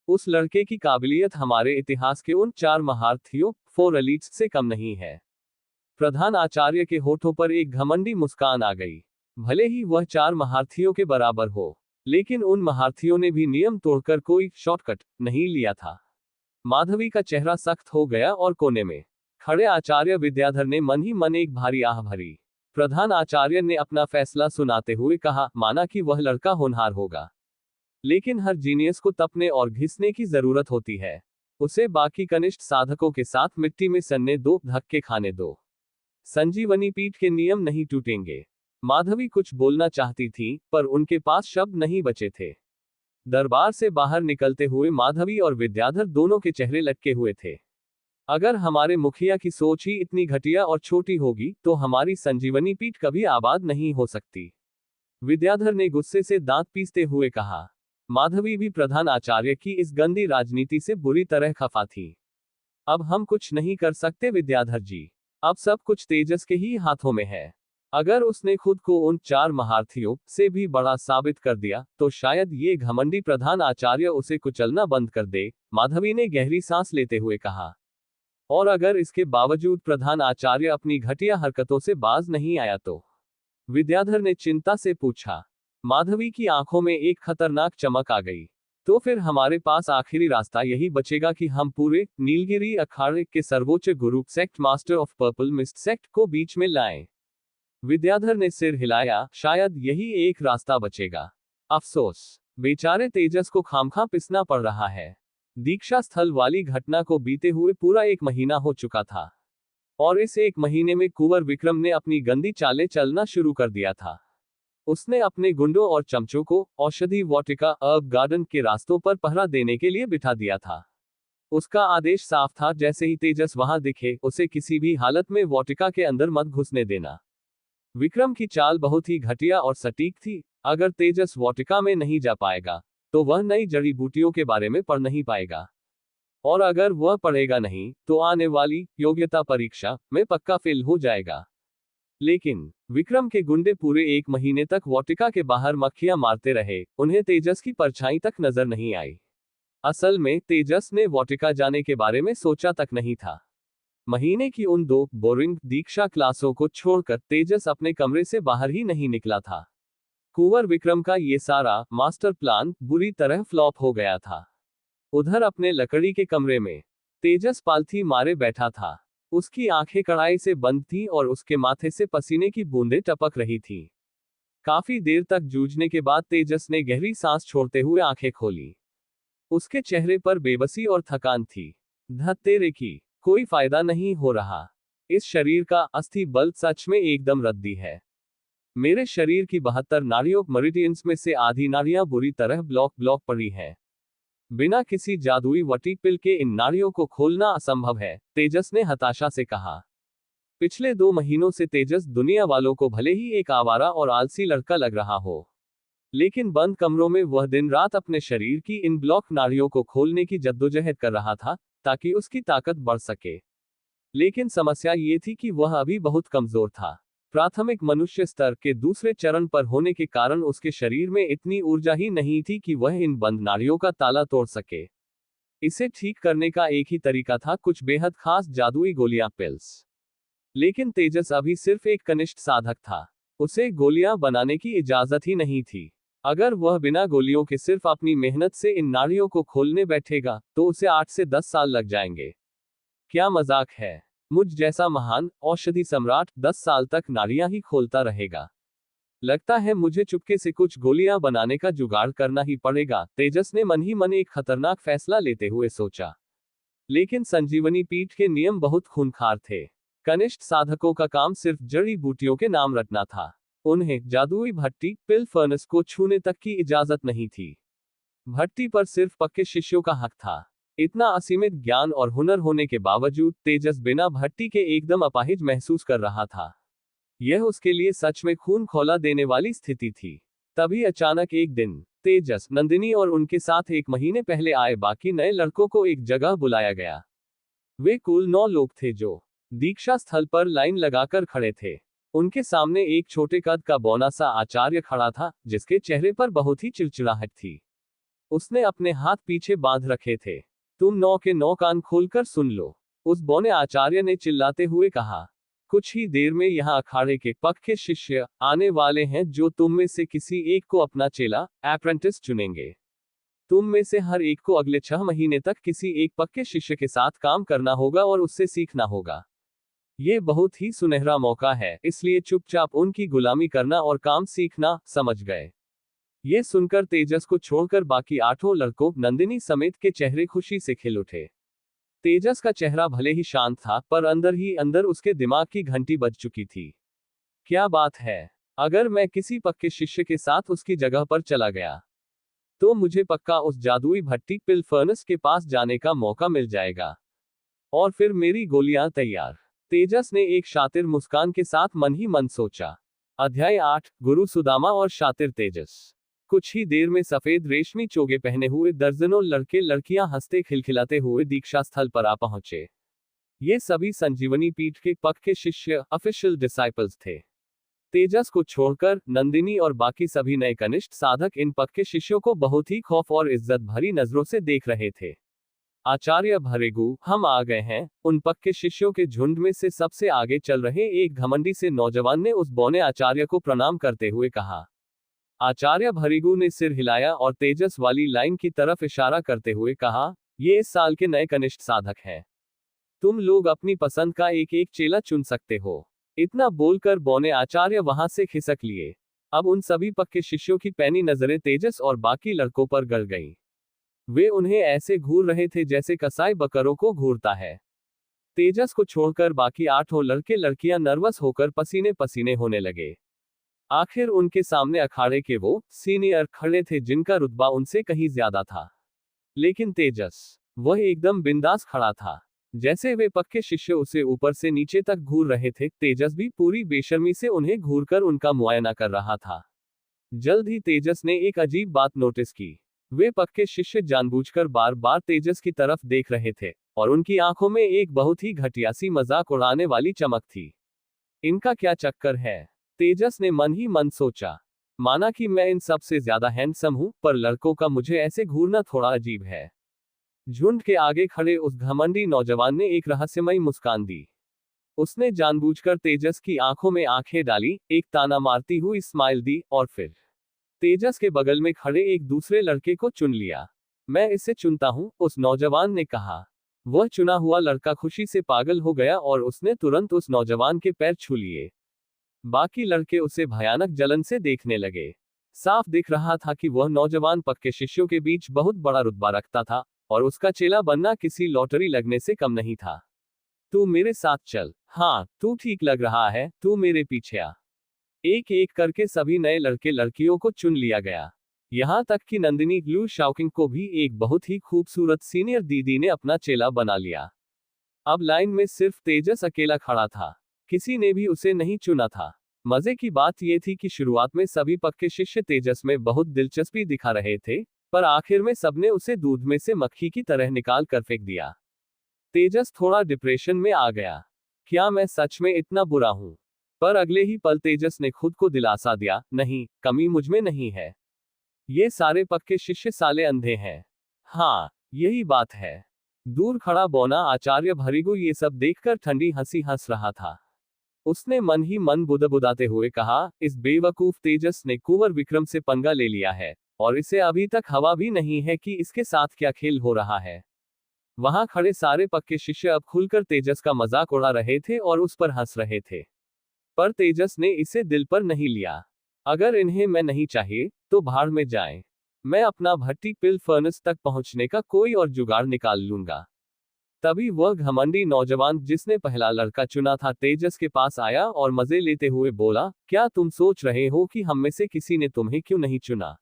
उस लड़के की काबिलियत हमारे इतिहास के उन 4 महारथियों 4 एलीट्स से कम नहीं है। प्रधान आचार्य के होठों पर एक घमंडी मुस्कान आ गई। भले ही वह 4 महारथियों के बराबर हो, लेकिन उन महारथियों ने भी नियम तोड़कर कोई शॉर्टकट नहीं लिया था। माधवी का चेहरा सख्त हो गया और कोने में खड़े आचार्य विद्याधर ने मन ही मन एक भारी आह भरी। प्रधान आचार्य ने अपना फैसला सुनाते हुए कहा, माना कि वह लड़का होनहार होगा, लेकिन हर जीनियस को तपने और घिसने की जरूरत होती है। उसे बाकी कनिष्ठ साधकों के साथ मिट्टी में सनने दो, धक्के खाने दो। संजीवनी पीठ के नियम नहीं टूटेंगे। माधवी कुछ बोलना चाहती थी, पर उनके पास शब्द नहीं बचे थे। दरबार से बाहर निकलते हुए माधवी और विद्याधर दोनों के चेहरे लटके हुए थे। अगर हमारे मुखिया की सोच ही इतनी घटिया और छोटी होगी तो हमारी संजीवनी पीठ कभी आबाद नहीं हो सकती। विद्याधर ने गुस्से से दांत पीसते हुए कहा। माधवी भी प्रधान आचार्य की इस गंदी राजनीति से बुरी तरह खफा थी। अब हम कुछ नहीं कर सकते विद्याधर जी। अब सब कुछ तेजस के ही हाथों में है। अगर उसने खुद को उन 4 महारथियों से भी बड़ा साबित कर दिया तो शायद ये घमंडी प्रधान आचार्य उसे कुचलना बंद कर दे, माधवी ने गहरी सांस लेते हुए कहा। और अगर इसके बावजूद प्रधान आचार्य अपनी घटिया हरकतों से बाज नहीं आया तो? विद्याधर ने चिंता से पूछा। माधवी की आंखों में एक खतरनाक चमक आ गई। तो फिर हमारे पास आखिरी रास्ता यही बचेगा कि हम पूरे नीलगिरी अखाड़े के सर्वोच्च गुरु sect master of purple mist sect को बीच में लाएं। विद्याधर ने सिर हिलाया। शायद यही एक रास्ता बचेगा। अफसोस, बेचारे तेजस को खामखा पिसना पड़ रहा है। दीक्षा स्थल वाली घटना को बीते हुए पूरा 1 महीना हो चुका था और इस 1 महीने में कुंवर विक्रम ने अपनी गंदी चालें चलना शुरू कर दिया था। उसने अपने गुंडों और चमचों को औषधि वाटिका अर्ब गार्डन के रास्तों पर पहरा देने के लिए बिठा दिया था। उसका आदेश साफ था, जैसे ही तेजस वहां दिखे उसे किसी भी हालत में वाटिका के अंदर मत घुसने देना। विक्रम की चाल बहुत ही घटिया और सटीक थी। अगर तेजस वाटिका में नहीं जा पाएगा तो वह नई जड़ी बूटियों के बारे में पढ़ नहीं पाएगा, और अगर वह पढ़ेगा नहीं तो आने वाली योग्यता परीक्षा में पक्का फेल हो जाएगा। लेकिन विक्रम के गुंडे पूरे 1 महीने तक वाटिका के बाहर मक्खियां मारते रहे, उन्हें तेजस की परछाई तक नजर नहीं आई। असल में तेजस ने वाटिका जाने के बारे में सोचा तक नहीं था। महीने की उन 2 बोरिंग दीक्षा क्लासों को छोड़कर तेजस अपने कमरे से बाहर ही नहीं निकला था। कुंवर विक्रम का ये सारा मास्टर प्लान बुरी तरह फ्लॉप हो गया था। उधर अपने लकड़ी के कमरे में तेजस पालथी मारे बैठा था। उसकी आंखें कड़ाई से बंद थीं और उसके माथे से पसीने की बूंदें टपक रही थीं। काफी देर तक जूझने के बाद तेजस ने गहरी सांस छोड़ते हुए आंखें खोली। उसके चेहरे पर बेबसी और थकान थी। धत्तेरे की, कोई फायदा नहीं हो रहा। इस शरीर का अस्थि बल सच में एकदम रद्दी है। मेरे शरीर की 72 नाड़ियों मरिडियंस में से आधी नाड़ियां बुरी तरह ब्लॉक पड़ी हैं। बिना किसी जादुई वटी पिल के इन नाड़ियों को खोलना असंभव है, तेजस ने हताशा से कहा। पिछले 2 महीनों से तेजस दुनिया वालों को भले ही एक आवारा और आलसी लड़का लग रहा हो, लेकिन बंद कमरों में वह दिन रात अपने शरीर की इन ब्लॉक नाड़ियों को खोलने की जद्दोजहद कर रहा था ताकि उसकी ताकत बढ़ सके। लेकिन समस्या ये थी कि वह अभी बहुत कमजोर था। प्राथमिक मनुष्य स्तर के दूसरे चरण पर होने के कारण उसके शरीर में इतनी ऊर्जा ही नहीं थी कि वह इन बंद नाड़ियों का ताला तोड़ सके। इसे ठीक करने का एक ही तरीका था, कुछ बेहद खास जादुई गोलियां पिल्स। लेकिन तेजस अभी सिर्फ एक कनिष्ठ साधक था। उसे गोलियां बनाने की इजाजत ही नहीं थी। अगर वह बिना गोलियों के सिर्फ अपनी मेहनत से इन नाड़ियों को खोलने बैठेगा तो उसे 8 से 10 साल लग जाएंगे। क्या मजाक है? मुझ जैसा महान औषधि सम्राट 10 साल तक नाड़ियां ही खोलता रहेगा। लगता है मुझे चुपके से कुछ गोलियां बनाने का जुगाड़ करना ही पड़ेगा, तेजस ने मन ही मन एक खतरनाक फैसला लेते हुए सोचा। लेकिन संजीवनी पीठ के नियम बहुत खूंखार थे। कनिष्ठ साधकों का काम सिर्फ जड़ी बूटियों के नाम रटना था। उन्हें जादुई भट्टी पिल फर्नेस को छूने तक की इजाजत नहीं थी। भट्टी पर सिर्फ पक्के शिष्यों का हक था। इतना असीमित ज्ञान और हुनर होने के बावजूद तेजस बिना भट्टी के एकदम अपाहिज महसूस कर रहा था। यह उसके लिए सच में खून खौला देने वाली स्थिति थी। तभी अचानक एक दिन तेजस, नंदिनी और उनके साथ 1 महीने पहले आए बाकी नए लड़कों को एक जगह बुलाया गया। वे कुल 9 लोग थे जो दीक्षा स्थल पर लाइन लगाकर खड़े थे। उनके सामने एक छोटे कद का बौना सा आचार्य खड़ा था, जिसके चेहरे पर बहुत ही चिड़चिड़ाहट थी। उसने अपने हाथ पीछे बांध रखे थे। तुम 9 के 9 कान खोलकर सुन लो, उस बौने आचार्य ने चिल्लाते हुए कहा। कुछ ही देर में यहाँ अखाड़े के पक्के शिष्य आने वाले हैं जो तुम में से किसी एक को अपना चेला अप्रेंटिस चुनेंगे। तुम में से हर एक को अगले 6 महीने तक किसी एक पक्के शिष्य के साथ काम करना होगा और उससे सीखना होगा। ये बहुत ही सुनहरा मौका है, इसलिए चुपचाप उनकी गुलामी करना और काम सीखना, समझ गए? ये सुनकर तेजस को छोड़कर बाकी 8 लड़कों नंदिनी समेत के चेहरे खुशी से खिल उठे। तेजस का चेहरा भले ही शांत था, पर अंदर ही अंदर उसके दिमाग की घंटी बज चुकी थी। क्या बात है, अगर मैं किसी पक्के शिष्य के साथ उसकी जगह पर चला गया तो मुझे पक्का उस जादुई भट्टी पिल फर्नेस के पास जाने का मौका मिल जाएगा, और फिर मेरी गोलियां तैयार। तेजस ने एक शातिर मुस्कान के साथ मन ही मन सोचा। अध्याय 8, गुरु सुदामा और शातिर तेजस। कुछ ही देर में सफेद रेशमी चोगे पहने हुए दर्जनों लड़के लड़कियां हंसते खिलखिलाते हुए दीक्षा स्थल पर आ पहुंचे। ये सभी संजीवनी पीठ के पक्के शिष्य ऑफिशियल डिसाइपल्स थे। तेजस को छोड़कर नंदिनी और बाकी सभी नए कनिष्ठ साधक इन पक्के शिष्यों को बहुत ही खौफ और इज्जत भरी नजरों से देख रहे थे। आचार्य भृगु, हम आ गए हैं। उन पक्के शिष्यों के झुंड में से सबसे आगे चल रहे एक घमंडी से नौजवान ने उस बौने आचार्य को प्रणाम करते हुए कहा। आचार्य भृगु ने सिर हिलाया और तेजस वाली लाइन की तरफ इशारा करते हुए कहा, ये इस साल के नए कनिष्ठ साधक हैं। तुम लोग अपनी पसंद का एक एक चेला चुन सकते हो। इतना बोलकर बौने आचार्य वहां से खिसक लिए। अब उन सभी पक्के शिष्यों की पैनी नजरें तेजस और बाकी लड़कों पर गड़ गईं। वे उन्हें ऐसे घूर रहे थे जैसे कसाई बकरों को घूरता है। तेजस को छोड़कर बाकी 8 लड़के लड़कियां नर्वस होकर पसीने पसीने होने लगे। आखिर उनके सामने अखाड़े के वो सीनियर खड़े थे जिनका रुतबा उनसे कहीं ज्यादा था। लेकिन तेजस, वह एकदम बिंदास खड़ा था। जैसे वे पक्के शिष्य उसे ऊपर से नीचे तक घूर रहे थे, तेजस भी पूरी बेशर्मी से उन्हें घूरकर उनका मुआयना कर रहा था। जल्द ही तेजस ने एक अजीब बात नोटिस की। वे पक्के शिष्य जानबूझकर बार बार तेजस की तरफ देख रहे थे और उनकी आंखों में एक बहुत ही घटिया सी मजाक उड़ाने वाली चमक थी। इनका क्या चक्कर है? तेजस ने मन ही मन सोचा। माना कि मैं इन सबसे ज्यादा हैंडसम हूं, पर लड़कों का मुझे ऐसे घूरना थोड़ा अजीब है। झुंड के आगे खड़े उस घमंडी नौजवान ने एक रहस्यमयी मुस्कान दी। उसने जानबूझकर तेजस की आंखों में आंखें डाली, एक ताना मारती हुई स्माइल दी और फिर तेजस के बगल में खड़े एक दूसरे लड़के को चुन लिया। मैं इसे चुनता हूं, उस नौजवान ने कहा। वह चुना हुआ लड़का खुशी से पागल हो गया और उसने तुरंत उस नौजवान के पैर छू लिए। बाकी लड़के उसे भयानक जलन से देखने लगे। साफ दिख रहा था कि वह नौजवान पक्के शिष्यों के बीच बहुत बड़ा रुतबा रखता था और उसका चेला बनना किसी लॉटरी लगने से कम नहीं था। तू मेरे साथ चल। हाँ, तू ठीक लग रहा है, तू मेरे पीछे आ। एक एक करके सभी नए लड़के लड़कियों को चुन लिया गया। यहां तक कि नंदिनी ग्लू शाओकिंग को भी एक बहुत ही खूबसूरत सीनियर दीदी ने अपना चेला बना लिया। अब लाइन में सिर्फ तेजस अकेला खड़ा था। किसी ने भी उसे नहीं चुना था। मजे की बात यह थी कि शुरुआत में सभी पक्के शिष्य तेजस में बहुत दिलचस्पी दिखा रहे थे, पर आखिर में सबने उसे दूध में से मक्खी की तरह निकाल कर फेंक दिया। तेजस थोड़ा डिप्रेशन में आ गया। क्या मैं सच में इतना बुरा हूं? पर अगले ही पल तेजस ने खुद को दिलासा दिया, नहीं, कमी मुझमें नहीं है। ये सारे पक्के शिष्य साले अंधे हैं। हाँ, यही बात है। दूर खड़ा बौना आचार्य भृगु ये सब देखकर ठंडी हंसी हंस रहा था। उसने मन ही मन बुदबुदाते हुए कहा, इस बेवकूफ तेजस ने कुंवर विक्रम से पंगा ले लिया है और इसे अभी तक हवा भी नहीं है कि इसके साथ क्या खेल हो रहा है। वहां खड़े सारे पक्के शिष्य अब खुलकर तेजस का मजाक उड़ा रहे थे और उस पर हंस रहे थे। पर तेजस ने इसे दिल पर नहीं लिया। अगर इन्हें मैं नहीं चाहिए तो भाड़ में जाएं। मैं अपना भट्टी पिल फर्नेस तक पहुंचने का कोई और जुगाड़ निकाल लूंगा। तभी वह घमंडी नौजवान जिसने पहला लड़का चुना था तेजस के पास आया और मजे लेते हुए बोला, क्या तुम सोच रहे हो कि हम में से किसी ने तुम्हें क्यों नहीं चुना?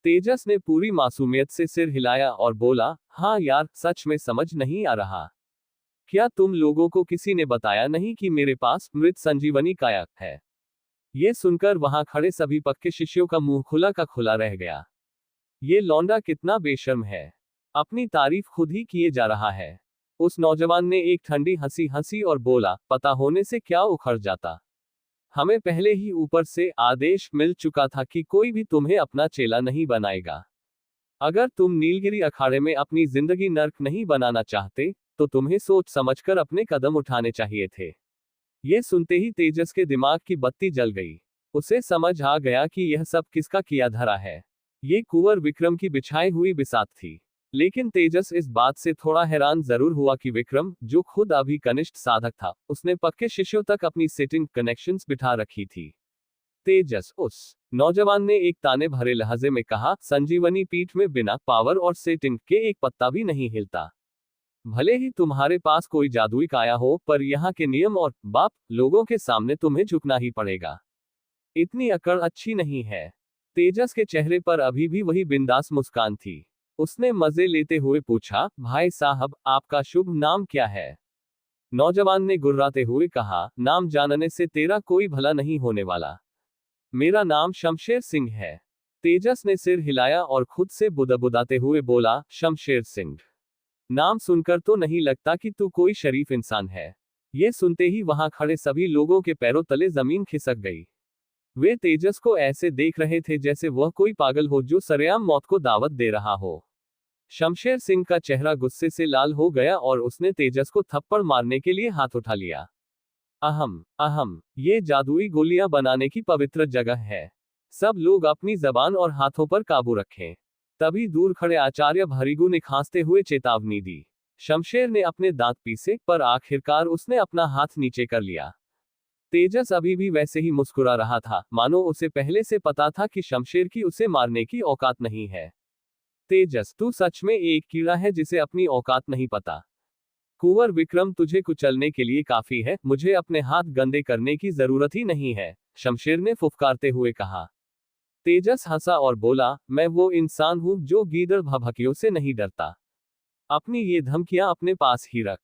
तेजस ने पूरी मासूमियत से सिर हिलाया और बोला, हाँ यार, सच में समझ नहीं आ रहा। क्या तुम लोगों को किसी ने बताया नहीं कि मेरे पास मृत संजीवनी काया है? ये सुनकर वहां खड़े सभी पक्के शिष्यों का मुंह खुला का खुला रह गया। ये लौंडा कितना बेशर्म है, अपनी तारीफ खुद ही किए जा रहा है। उस नौजवान ने एक ठंडी हंसी हंसी और बोला, पता होने से क्या उखड़ जाता। हमें पहले ही ऊपर से आदेश मिल चुका था कि कोई भी तुम्हें अपना चेला नहीं बनाएगा। अगर तुम नीलगिरी अखाड़े में अपनी जिंदगी नर्क नहीं बनाना चाहते तो तुम्हें सोच समझकर अपने कदम उठाने चाहिए थे। ये सुनते ही तेजस के दिमाग की बत्ती जल गई। उसे समझ आ गया कि यह सब किसका किया धरा है। ये कुंवर विक्रम की बिछाई हुई बिसात थी। लेकिन तेजस इस बात से थोड़ा हैरान जरूर हुआ कि विक्रम, जो खुद अभी कनिष्ठ साधक था, उसने पक्के शिष्यों तक अपनी सेटिंग कनेक्शंस बिठा रखी थी। तेजस, उस नौजवान ने एक ताने भरे लहजे में कहा, संजीवनी पीठ में बिना पावर और सेटिंग के एक पत्ता भी नहीं हिलता। भले ही तुम्हारे पास कोई जादुई काया हो, पर यहाँ के नियम और बाप लोगों के सामने तुम्हें झुकना ही पड़ेगा। इतनी अकड़ अच्छी नहीं है। तेजस के चेहरे पर अभी भी वही बिंदास मुस्कान थी। उसने मजे लेते हुए पूछा, भाई साहब, आपका शुभ नाम क्या है? नौजवान ने गुर्राते हुए कहा, नाम जानने से तेरा कोई भला नहीं होने वाला। मेरा नाम शमशेर सिंह है। तेजस ने सिर हिलाया और खुद से बुदबुदाते हुए बोला, शमशेर सिंह? नाम सुनकर तो नहीं लगता कि तू कोई शरीफ इंसान है। ये सुनते ही वहां खड़े सभी लोगों के पैरों तले जमीन खिसक गई। वे तेजस को ऐसे देख रहे थे जैसे वह कोई पागल हो जो सरेआम मौत को दावत दे रहा हो। शमशेर सिंह का चेहरा गुस्से से लाल हो गया और उसने तेजस को थप्पड़ मारने के लिए हाथ उठा लिया। अहम अहम, ये जादुई गोलियां बनाने की पवित्र जगह है। सब लोग अपनी जबान और हाथों पर काबू रखें। तभी दूर खड़े आचार्य भृगु ने खांसते हुए चेतावनी दी। शमशेर ने अपने दांत पीसे, पर आखिरकार उसने अपना हाथ नीचे कर लिया। तेजस अभी भी वैसे ही मुस्कुरा रहा था, मानो उसे पहले से पता था कि शमशेर की उसे मारने की औकात नहीं है। तेजस, तू सच में एक कीड़ा है जिसे अपनी औकात नहीं पता। कुंवर विक्रम, तुझे कुचलने के लिए काफी है, मुझे अपने हाथ गंदे करने की जरूरत ही नहीं है, शमशेर ने फुफकारते हुए कहा। तेजस हंसा और बोला, मैं वो इंसान हूं जो गीदड़ भभकियों से नहीं डरता। अपनी ये धमकियां अपने पास ही रख।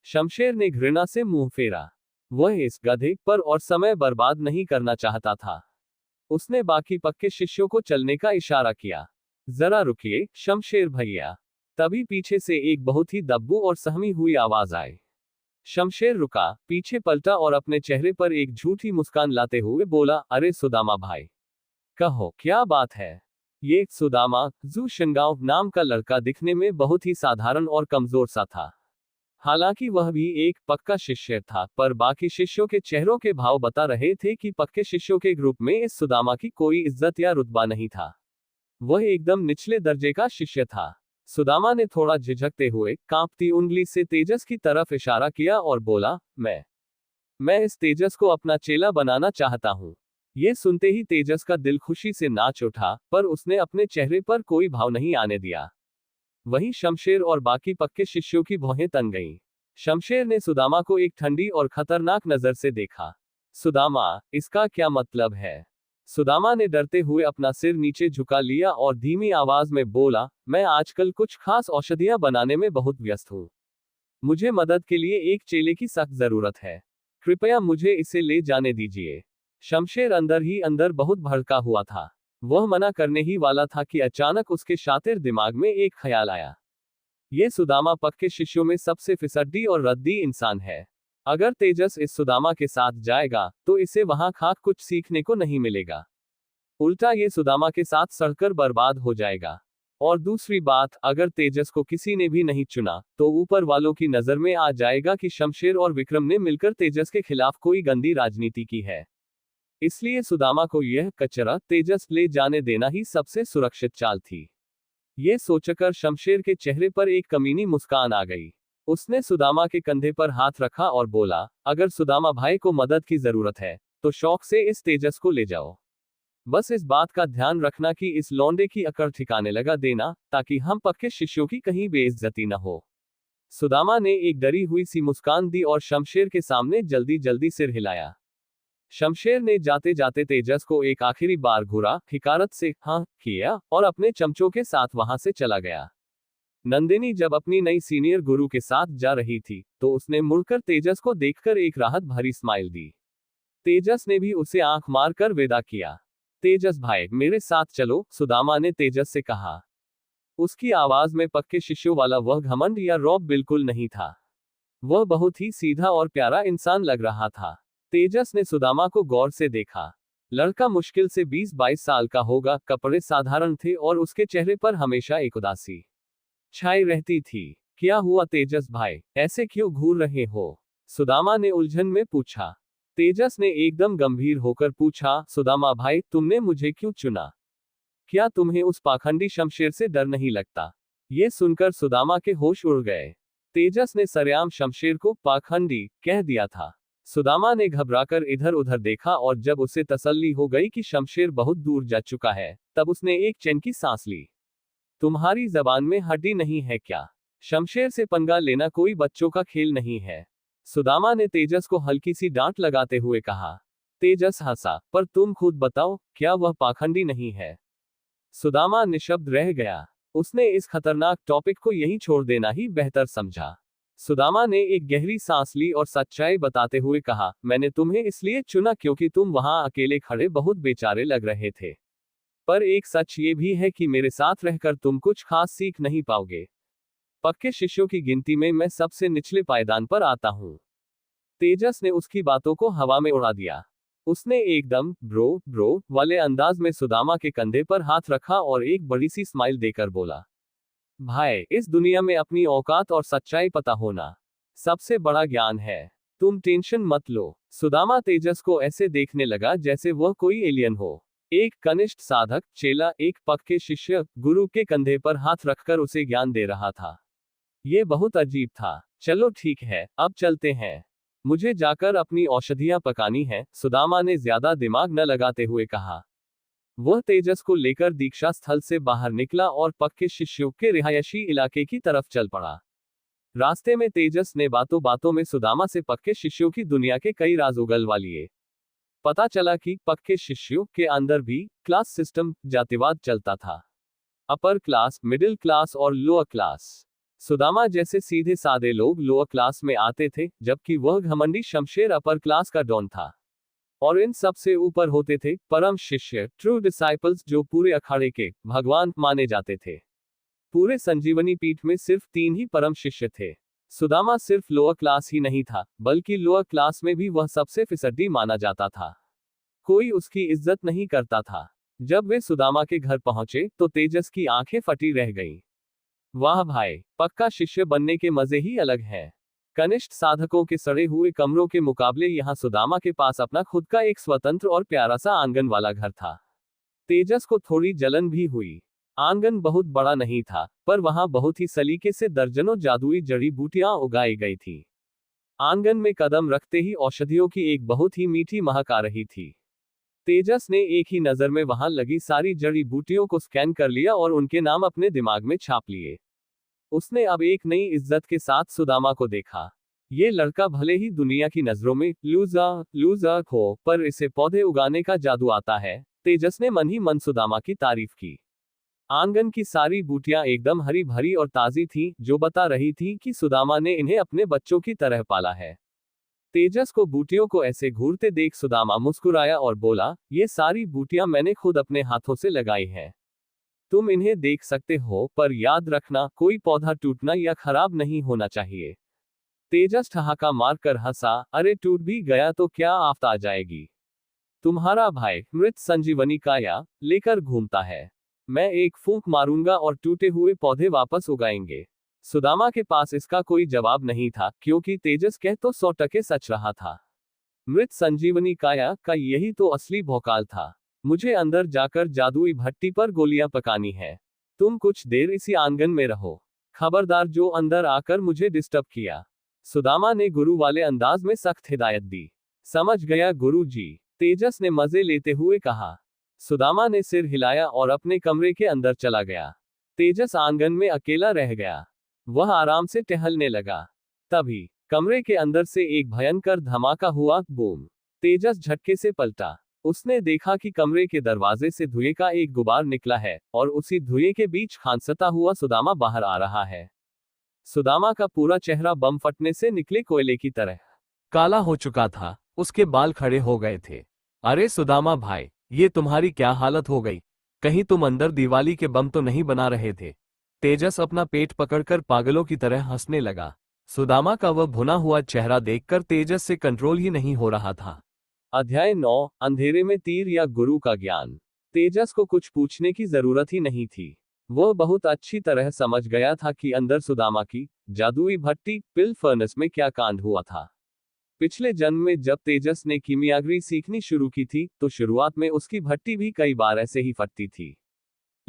शमशेर ने घृणा से मुंह फेरा। वह इस गधे पर और समय बर्बाद नहीं करना चाहता था। उसने बाकी पक्के शिष्यों को चलने का इशारा किया। जरा रुकिए शमशेर भैया। तभी पीछे से एक बहुत ही दब्बू और सहमी हुई आवाज आई। शमशेर रुका, पीछे पलटा और अपने चेहरे पर एक झूठी मुस्कान लाते हुए बोला, अरे सुदामा भाई, कहो क्या बात है। ये सुदामा, जू शिंगाओ नाम का लड़का दिखने में बहुत ही साधारण और कमजोर सा था। हालांकि वह भी एक पक्का शिष्य था, पर बाकी शिष्यों के चेहरों के भाव बता रहे थे कि पक्के शिष्यों के ग्रुप में इस सुदामा की कोई इज्जत या रुतबा नहीं था। वह एकदम निचले दर्जे का शिष्य था। सुदामा ने थोड़ा झिझकते हुए कांपती उंगली से तेजस की तरफ इशारा किया और बोला, मैं इस तेजस को अपना चेला बनाना चाहता हूँ। ये सुनते ही तेजस का दिल खुशी से नाच उठा, पर उसने अपने चेहरे पर कोई भाव नहीं आने दिया। वहीं शमशेर और बाकी पक्के शिष्यों की भौहें तन गईं। शमशेर ने सुदामा को एक ठंडी और खतरनाक नजर से देखा। सुदामा, इसका क्या मतलब है? सुदामा ने डरते हुए अपना सिर नीचे झुका लिया और धीमी आवाज में बोला, मैं आजकल कुछ खास औषधियां बनाने में बहुत व्यस्त हूँ। मुझे मदद के लिए एक चेले की सख्त जरूरत है। कृपया मुझे इसे ले जाने दीजिए। शमशेर अंदर ही अंदर बहुत भड़का हुआ था। वह मना करने ही वाला था कि अचानक उसके शातिर दिमाग में एक ख्याल आया। ये सुदामा पक्के शिष्यों में सबसे फिसड्डी और रद्दी इंसान है। अगर तेजस इस सुदामा के साथ जाएगा तो इसे वहां खाक कुछ सीखने को नहीं मिलेगा। उल्टा ये सुदामा के साथ सड़कर बर्बाद हो जाएगा। और दूसरी बात, अगर तेजस को किसी ने भी नहीं चुना तो ऊपर वालों की नजर में आ जाएगा कि शमशेर और विक्रम ने मिलकर तेजस के खिलाफ कोई गंदी राजनीति की है। इसलिए सुदामा को यह कचरा तेजस ले जाने देना ही सबसे सुरक्षित चाल थी। ये सोचकर शमशेर के चेहरे पर एक कमीनी मुस्कान आ गई। उसने सुदामा के कंधे पर हाथ रखा और बोला, अगर सुदामा भाई को मदद की जरूरत है तो शौक से इस तेजस को ले जाओ। बस इस बात का ध्यान रखना कि इस लौंडे की अकड़ ठिकाने लगा देना, ताकि हम पक्के शिष्यों की कहीं बेइज्जती न हो। सुदामा ने एक डरी हुई सी मुस्कान दी और शमशेर के सामने जल्दी जल्दी सिर हिलाया। शमशेर ने जाते जाते तेजस को एक आखिरी बार घूरा, हिकारत से हाँ किया और अपने चमचों के साथ वहां से चला गया। नंदिनी जब अपनी नई सीनियर गुरु के साथ जा रही थी तो उसने मुड़कर तेजस को देखकर एक राहत भरी स्माइल दी। तेजस ने भी उसे आंख मारकर विदा किया। तेजस भाई, मेरे साथ चलो, सुदामा ने तेजस से कहा। उसकी आवाज में पक्के शिष्यों वाला वह घमंड या रौब बिल्कुल नहीं था। वह बहुत ही सीधा और प्यारा इंसान लग रहा था। तेजस ने सुदामा को गौर से देखा। लड़का मुश्किल से 20-22 साल का होगा, कपड़े साधारण थे और उसके चेहरे पर हमेशा एक उदासी छाई रहती थी। क्या हुआ तेजस भाई, ऐसे क्यों घूर रहे हो? सुदामा ने उलझन में पूछा। तेजस ने एकदम गंभीर होकर पूछा, सुदामा भाई, तुमने मुझे क्यों चुना? क्या तुम्हें उस पाखंडी शमशेर से डर नहीं लगता? ये सुनकर सुदामा के होश उड़ गए। तेजस ने सरेआम शमशेर को पाखंडी कह दिया था। सुदामा ने घबराकर इधर उधर देखा और जब उसे तसल्ली हो गई कि शमशेर बहुत दूर जा चुका है, तब उसने एक चैन की सांस ली। तुम्हारी जबान में हड्डी नहीं है क्या? शमशेर से पंगा लेना कोई बच्चों का खेल नहीं है, सुदामा ने तेजस को हल्की सी डांट लगाते हुए कहा। तेजस हंसा, पर तुम खुद बताओ, क्या वह पाखंडी नहीं है? सुदामा निशब्द रह गया। उसने इस खतरनाक टॉपिक को यहीं छोड़ देना ही बेहतर समझा। सुदामा ने एक गहरी सांस ली और सच्चाई बताते हुए कहा, मैंने तुम्हें इसलिए चुना क्योंकि तुम वहां अकेले खड़े बहुत बेचारे लग रहे थे। पर एक सच ये भी है कि मेरे साथ रहकर तुम कुछ खास सीख नहीं पाओगे। पक्के शिष्यों की गिनती में मैं सबसे निचले पायदान पर आता हूं। तेजस ने उसकी बातों को हवा में उड़ा दिया। उसने एकदम ब्रो ब्रो वाले अंदाज में सुदामा के कंधे पर हाथ रखा और एक बड़ी सी स्माइल देकर बोला, भाई, इस दुनिया में अपनी औकात और सच्चाई पता होना सबसे बड़ा ज्ञान है। तुम टेंशन मत लो। सुदामा तेजस को ऐसे देखने लगा जैसे वह कोई एलियन हो। एक कनिष्ठ साधक चेला एक पक्के शिष्य गुरु के कंधे पर हाथ रखकर उसे ज्ञान दे रहा था। ये बहुत अजीब था। चलो ठीक है, अब चलते हैं। मुझे जाकर अपनी औषधियां पकानी है, सुदामा ने ज्यादा दिमाग न लगाते हुए कहा। वह तेजस को लेकर दीक्षा स्थल से बाहर निकला और पक्के शिष्यों के रिहायशी इलाके की तरफ चल पड़ा। रास्ते में तेजस ने बातों बातों में सुदामा से पक्के शिष्यों की दुनिया के कई राज उगलवा लिए। पता चला कि पक्के शिष्यों के अंदर भी क्लास सिस्टम, जातिवाद चलता था। अपर क्लास, मिडिल क्लास और लोअर क्लास। सुदामा जैसे सीधे सादे लोग लोअर क्लास में आते थे, जबकि वह घमंडी शमशेर अपर क्लास का डॉन था। और इन सब से ऊपर होते थे परम शिष्य, ट्रू डिसाइपल्स, जो पूरे अखाड़े के भगवान माने जाते थे। पूरे संजीवनी पीठ में सिर्फ 3 ही परम शिष्य थे। सुदामा सिर्फ लोअर क्लास ही नहीं था, बल्कि लोअर क्लास में भी वह सबसे फिसड्डी माना जाता था। कोई उसकी इज्जत नहीं करता था। जब वे सुदामा के घर पहुंचे तो तेजस की आंखें फटी रह गईं। वाह भाई, पक्का शिष्य बनने के मजे ही अलग हैं। कनिष्ठ साधकों के सड़े हुए कमरों के मुकाबले यहाँ सुदामा के पास अपना खुद का एक स्वतंत्र और प्यारा सा आंगन वाला घर था। तेजस को थोड़ी जलन भी हुई। आंगन बहुत बड़ा नहीं था, पर वहां बहुत ही सलीके से दर्जनों जादुई जड़ी बूटियां उगाई गई थी। आंगन में कदम रखते ही औषधियों की एक बहुत ही मीठी महक आ रही थी। तेजस ने एक ही नजर में वहां लगी सारी जड़ी बूटियों को स्कैन कर लिया और उनके नाम अपने दिमाग में छाप लिए। उसने अब एक नई इज्जत के साथ सुदामा को देखा। ये लड़का भले ही दुनिया की नजरों में लूजर हो, पर इसे पौधे उगाने का जादू आता है। तेजस ने मन ही मन सुदामा की तारीफ की। आंगन की सारी बूटियां एकदम हरी भरी और ताजी थीं, जो बता रही थी कि सुदामा ने इन्हें अपने बच्चों की तरह पाला है। तेजस को बूटियों को ऐसे घूरते देख सुदामा मुस्कुराया और बोला, ये सारी बूटियां मैंने खुद अपने हाथों से लगाई हैं। तुम इन्हें देख सकते हो, पर याद रखना, कोई पौधा टूटना या खराब नहीं होना चाहिए। तेजस ठहाका मारकर हंसा, अरे टूट भी गया तो क्या आफत आ जाएगी। तुम्हारा भाई मृत संजीवनी काया लेकर घूमता है। मैं एक फूंक मारूंगा और टूटे हुए पौधे वापस उगाएंगे। सुदामा के पास इसका कोई जवाब नहीं था, क्योंकि तेजस कह तो 100% सच रहा था। मृत संजीवनी काया का यही तो असली भौकाल था। मुझे अंदर जाकर जादुई भट्टी पर गोलियां पकानी है। तुम कुछ देर इसी आंगन में रहो। खबरदार जो अंदर आकर मुझे डिस्टर्ब किया। सुदामा ने गुरु वाले अंदाज में सख्त हिदायत दी। समझ गया गुरु जी, तेजस ने मजे लेते हुए कहा। सुदामा ने सिर हिलाया और अपने कमरे के अंदर चला गया। तेजस आंगन में अकेला रह गया। वह आराम से टहलने लगा। तभी कमरे के अंदर से एक भयंकर धमाका हुआ, बूम। तेजस झटके से पलटा। उसने देखा कि कमरे के दरवाजे से धुएं का एक गुबार निकला है और उसी धुएं के बीच खांसता हुआ सुदामा बाहर आ रहा है। सुदामा का पूरा चेहरा बम फटने से निकले कोयले की तरह काला हो चुका था। उसके बाल खड़े हो गए थे। अरे सुदामा भाई, ये तुम्हारी क्या हालत हो गई? कहीं तुम अंदर दिवाली के बम तो नहीं बना रहे थे? तेजस अपना पेट पकड़कर पागलों की तरह हंसने लगा। सुदामा का वह भुना हुआ चेहरा देखकर तेजस से कंट्रोल ही नहीं हो रहा था। अध्याय 9, अंधेरे में तीर या गुरु का ज्ञान। तेजस को कुछ पूछने की जरूरत ही नहीं थी। वह बहुत अच्छी तरह समझ गया था कि अंदर सुदामा की जादुई भट्टी पिल फर्नेस में क्या कांड हुआ था। पिछले जन्म में जब तेजस ने कीमियागरी सीखनी शुरू की थी, तो शुरुआत में उसकी भट्टी भी कई बार ऐसे ही फटती थी।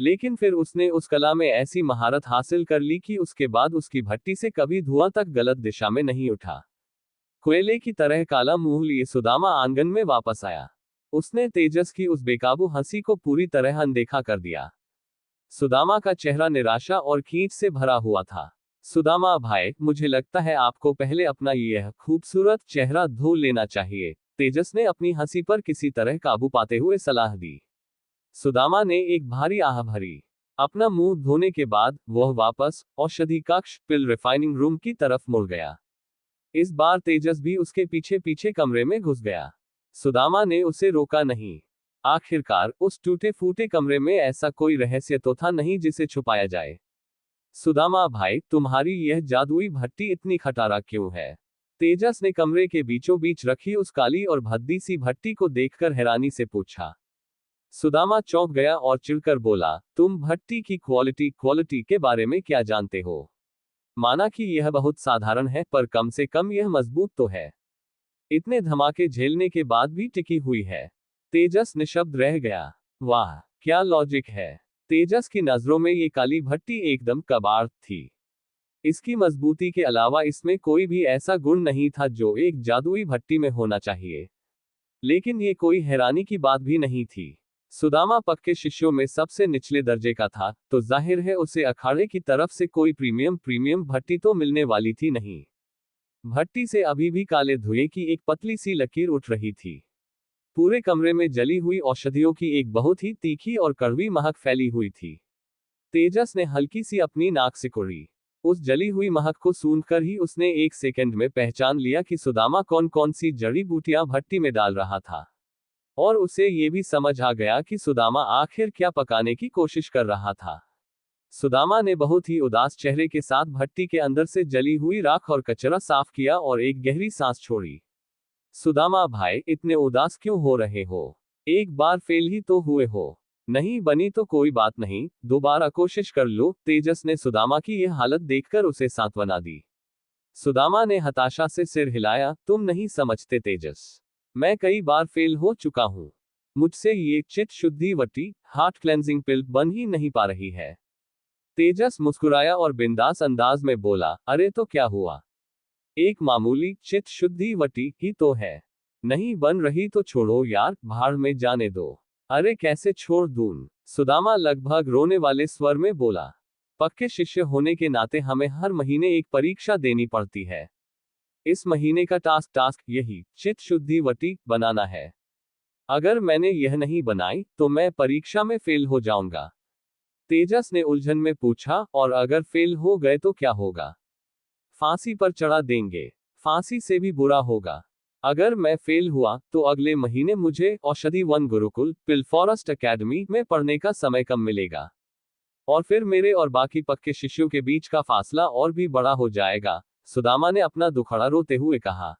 लेकिन फिर उसने उस कला में ऐसी महारत हासिल कर ली कि उसके बाद उसकी भट्टी से कभी धुआं तक गलत दिशा में नहीं उठा। कोयले की तरह काला मुंह लिए सुदामा आंगन में वापस आया। उसने तेजस की उस बेकाबू हंसी को पूरी तरह अनदेखा कर दिया। सुदामा का चेहरा निराशा और खींच से भरा हुआ था। सुदामा भाई, मुझे लगता है आपको पहले अपना यह खूबसूरत चेहरा धो लेना चाहिए। तेजस ने अपनी हंसी पर किसी तरह काबू पाते हुए सलाह दी। सुदामा ने एक भारी आह भरी। अपना मुंह धोने के बाद वह वापस औषधि कक्ष पिल रिफाइनिंग रूम की तरफ मुड़ गया। इस बार तेजस भी उसके पीछे पीछे कमरे में घुस गया। सुदामा ने उसे रोका नहीं। आखिरकार उस टूटे फूटे कमरे में ऐसा कोई रहस्य तो था नहीं जिसे छुपाया जाए। सुदामा भाई, तुम्हारी यह जादुई भट्टी इतनी खटारा क्यों है? तेजस ने कमरे के बीचों बीच रखी उस काली और भद्दी सी भट्टी को देखकर हैरानी से पूछा। सुदामा चौंक गया और चिढ़कर बोला, तुम भट्टी की क्वालिटी के बारे में क्या जानते हो? माना कि यह बहुत साधारण है, पर कम से कम यह मजबूत तो है। इतने धमाके झेलने के बाद भी टिकी हुई है। तेजस निशब्द रह गया। वाह, क्या लॉजिक है। तेजस की नजरों में ये काली भट्टी एकदम कबाड़ थी। इसकी मजबूती के अलावा इसमें कोई भी ऐसा गुण नहीं था जो एक जादुई भट्टी में होना चाहिए। लेकिन ये कोई हैरानी की बात भी नहीं थी। सुदामा पक्के शिष्यों में सबसे निचले दर्जे का था, तो जाहिर है उसे अखाड़े की तरफ से कोई प्रीमियम भट्टी तो मिलने वाली थी नहीं। भट्टी से अभी भी काले धुएं की एक पतली सी लकीर उठ रही थी। पूरे कमरे में जली हुई औषधियों की एक बहुत ही तीखी और कड़वी महक फैली हुई थी। तेजस ने हल्की सी अपनी नाक सिकुड़ी। उस जली हुई महक को सूंघकर ही उसने एक सेकंड में पहचान लिया कि सुदामा कौन कौन सी जड़ी बूटियां भट्टी में डाल रहा था। और उसे ये भी समझ आ गया कि सुदामा आखिर क्या पकाने की कोशिश कर रहा था। सुदामा ने बहुत ही उदास चेहरे के साथ भट्टी के अंदर से जली हुई राख और कचरा साफ किया और एक गहरी सांस छोड़ी। सुदामा भाई, इतने उदास क्यों हो रहे हो? एक बार फेल ही तो हुए हो। नहीं बनी तो कोई बात नहीं, दोबारा कोशिश कर लो। तेजस ने सुदामा की यह हालत देखकर उसे सांत्वना दी। सुदामा ने हताशा से सिर हिलाया, तुम नहीं समझते तेजस, मैं कई बार फेल हो चुका हूं। मुझसे ये चित्त शुद्धि वटी हार्ट क्लेंजिंग पिल बन ही नहीं पा रही है। तेजस मुस्कुराया और बिंदास अंदाज में बोला, अरे तो क्या हुआ, एक मामूली चित्त शुद्धि वटी ही तो है। नहीं बन रही तो छोड़ो यार, भाड़ में जाने दो। अरे कैसे छोड़ दूं? सुदामा लगभग रोने वाले स्वर में बोला। पक्के शिष्य होने के नाते हमें हर महीने एक परीक्षा देनी पड़ती है। इस महीने का टास्क यही चित्त शुद्धि वटी बनाना है। अगर मैंने यह नहीं बनाई तो मैं परीक्षा में फेल हो जाऊंगा। तेजस ने उलझन में पूछा, और अगर फेल हो गए तो क्या होगा? फांसी पर चढ़ा देंगे। फांसी से भी बुरा होगा। अगर मैं फेल हुआ तो अगले महीने मुझे औषधि वन गुरुकुल पिल फॉरेस्ट एकेडमी में पढ़ने का समय कम मिलेगा। और फिर मेरे और बाकी पक्के शिष्यों के बीच का फासला और भी बड़ा हो जाएगा। सुदामा ने अपना दुखड़ा रोते हुए कहा।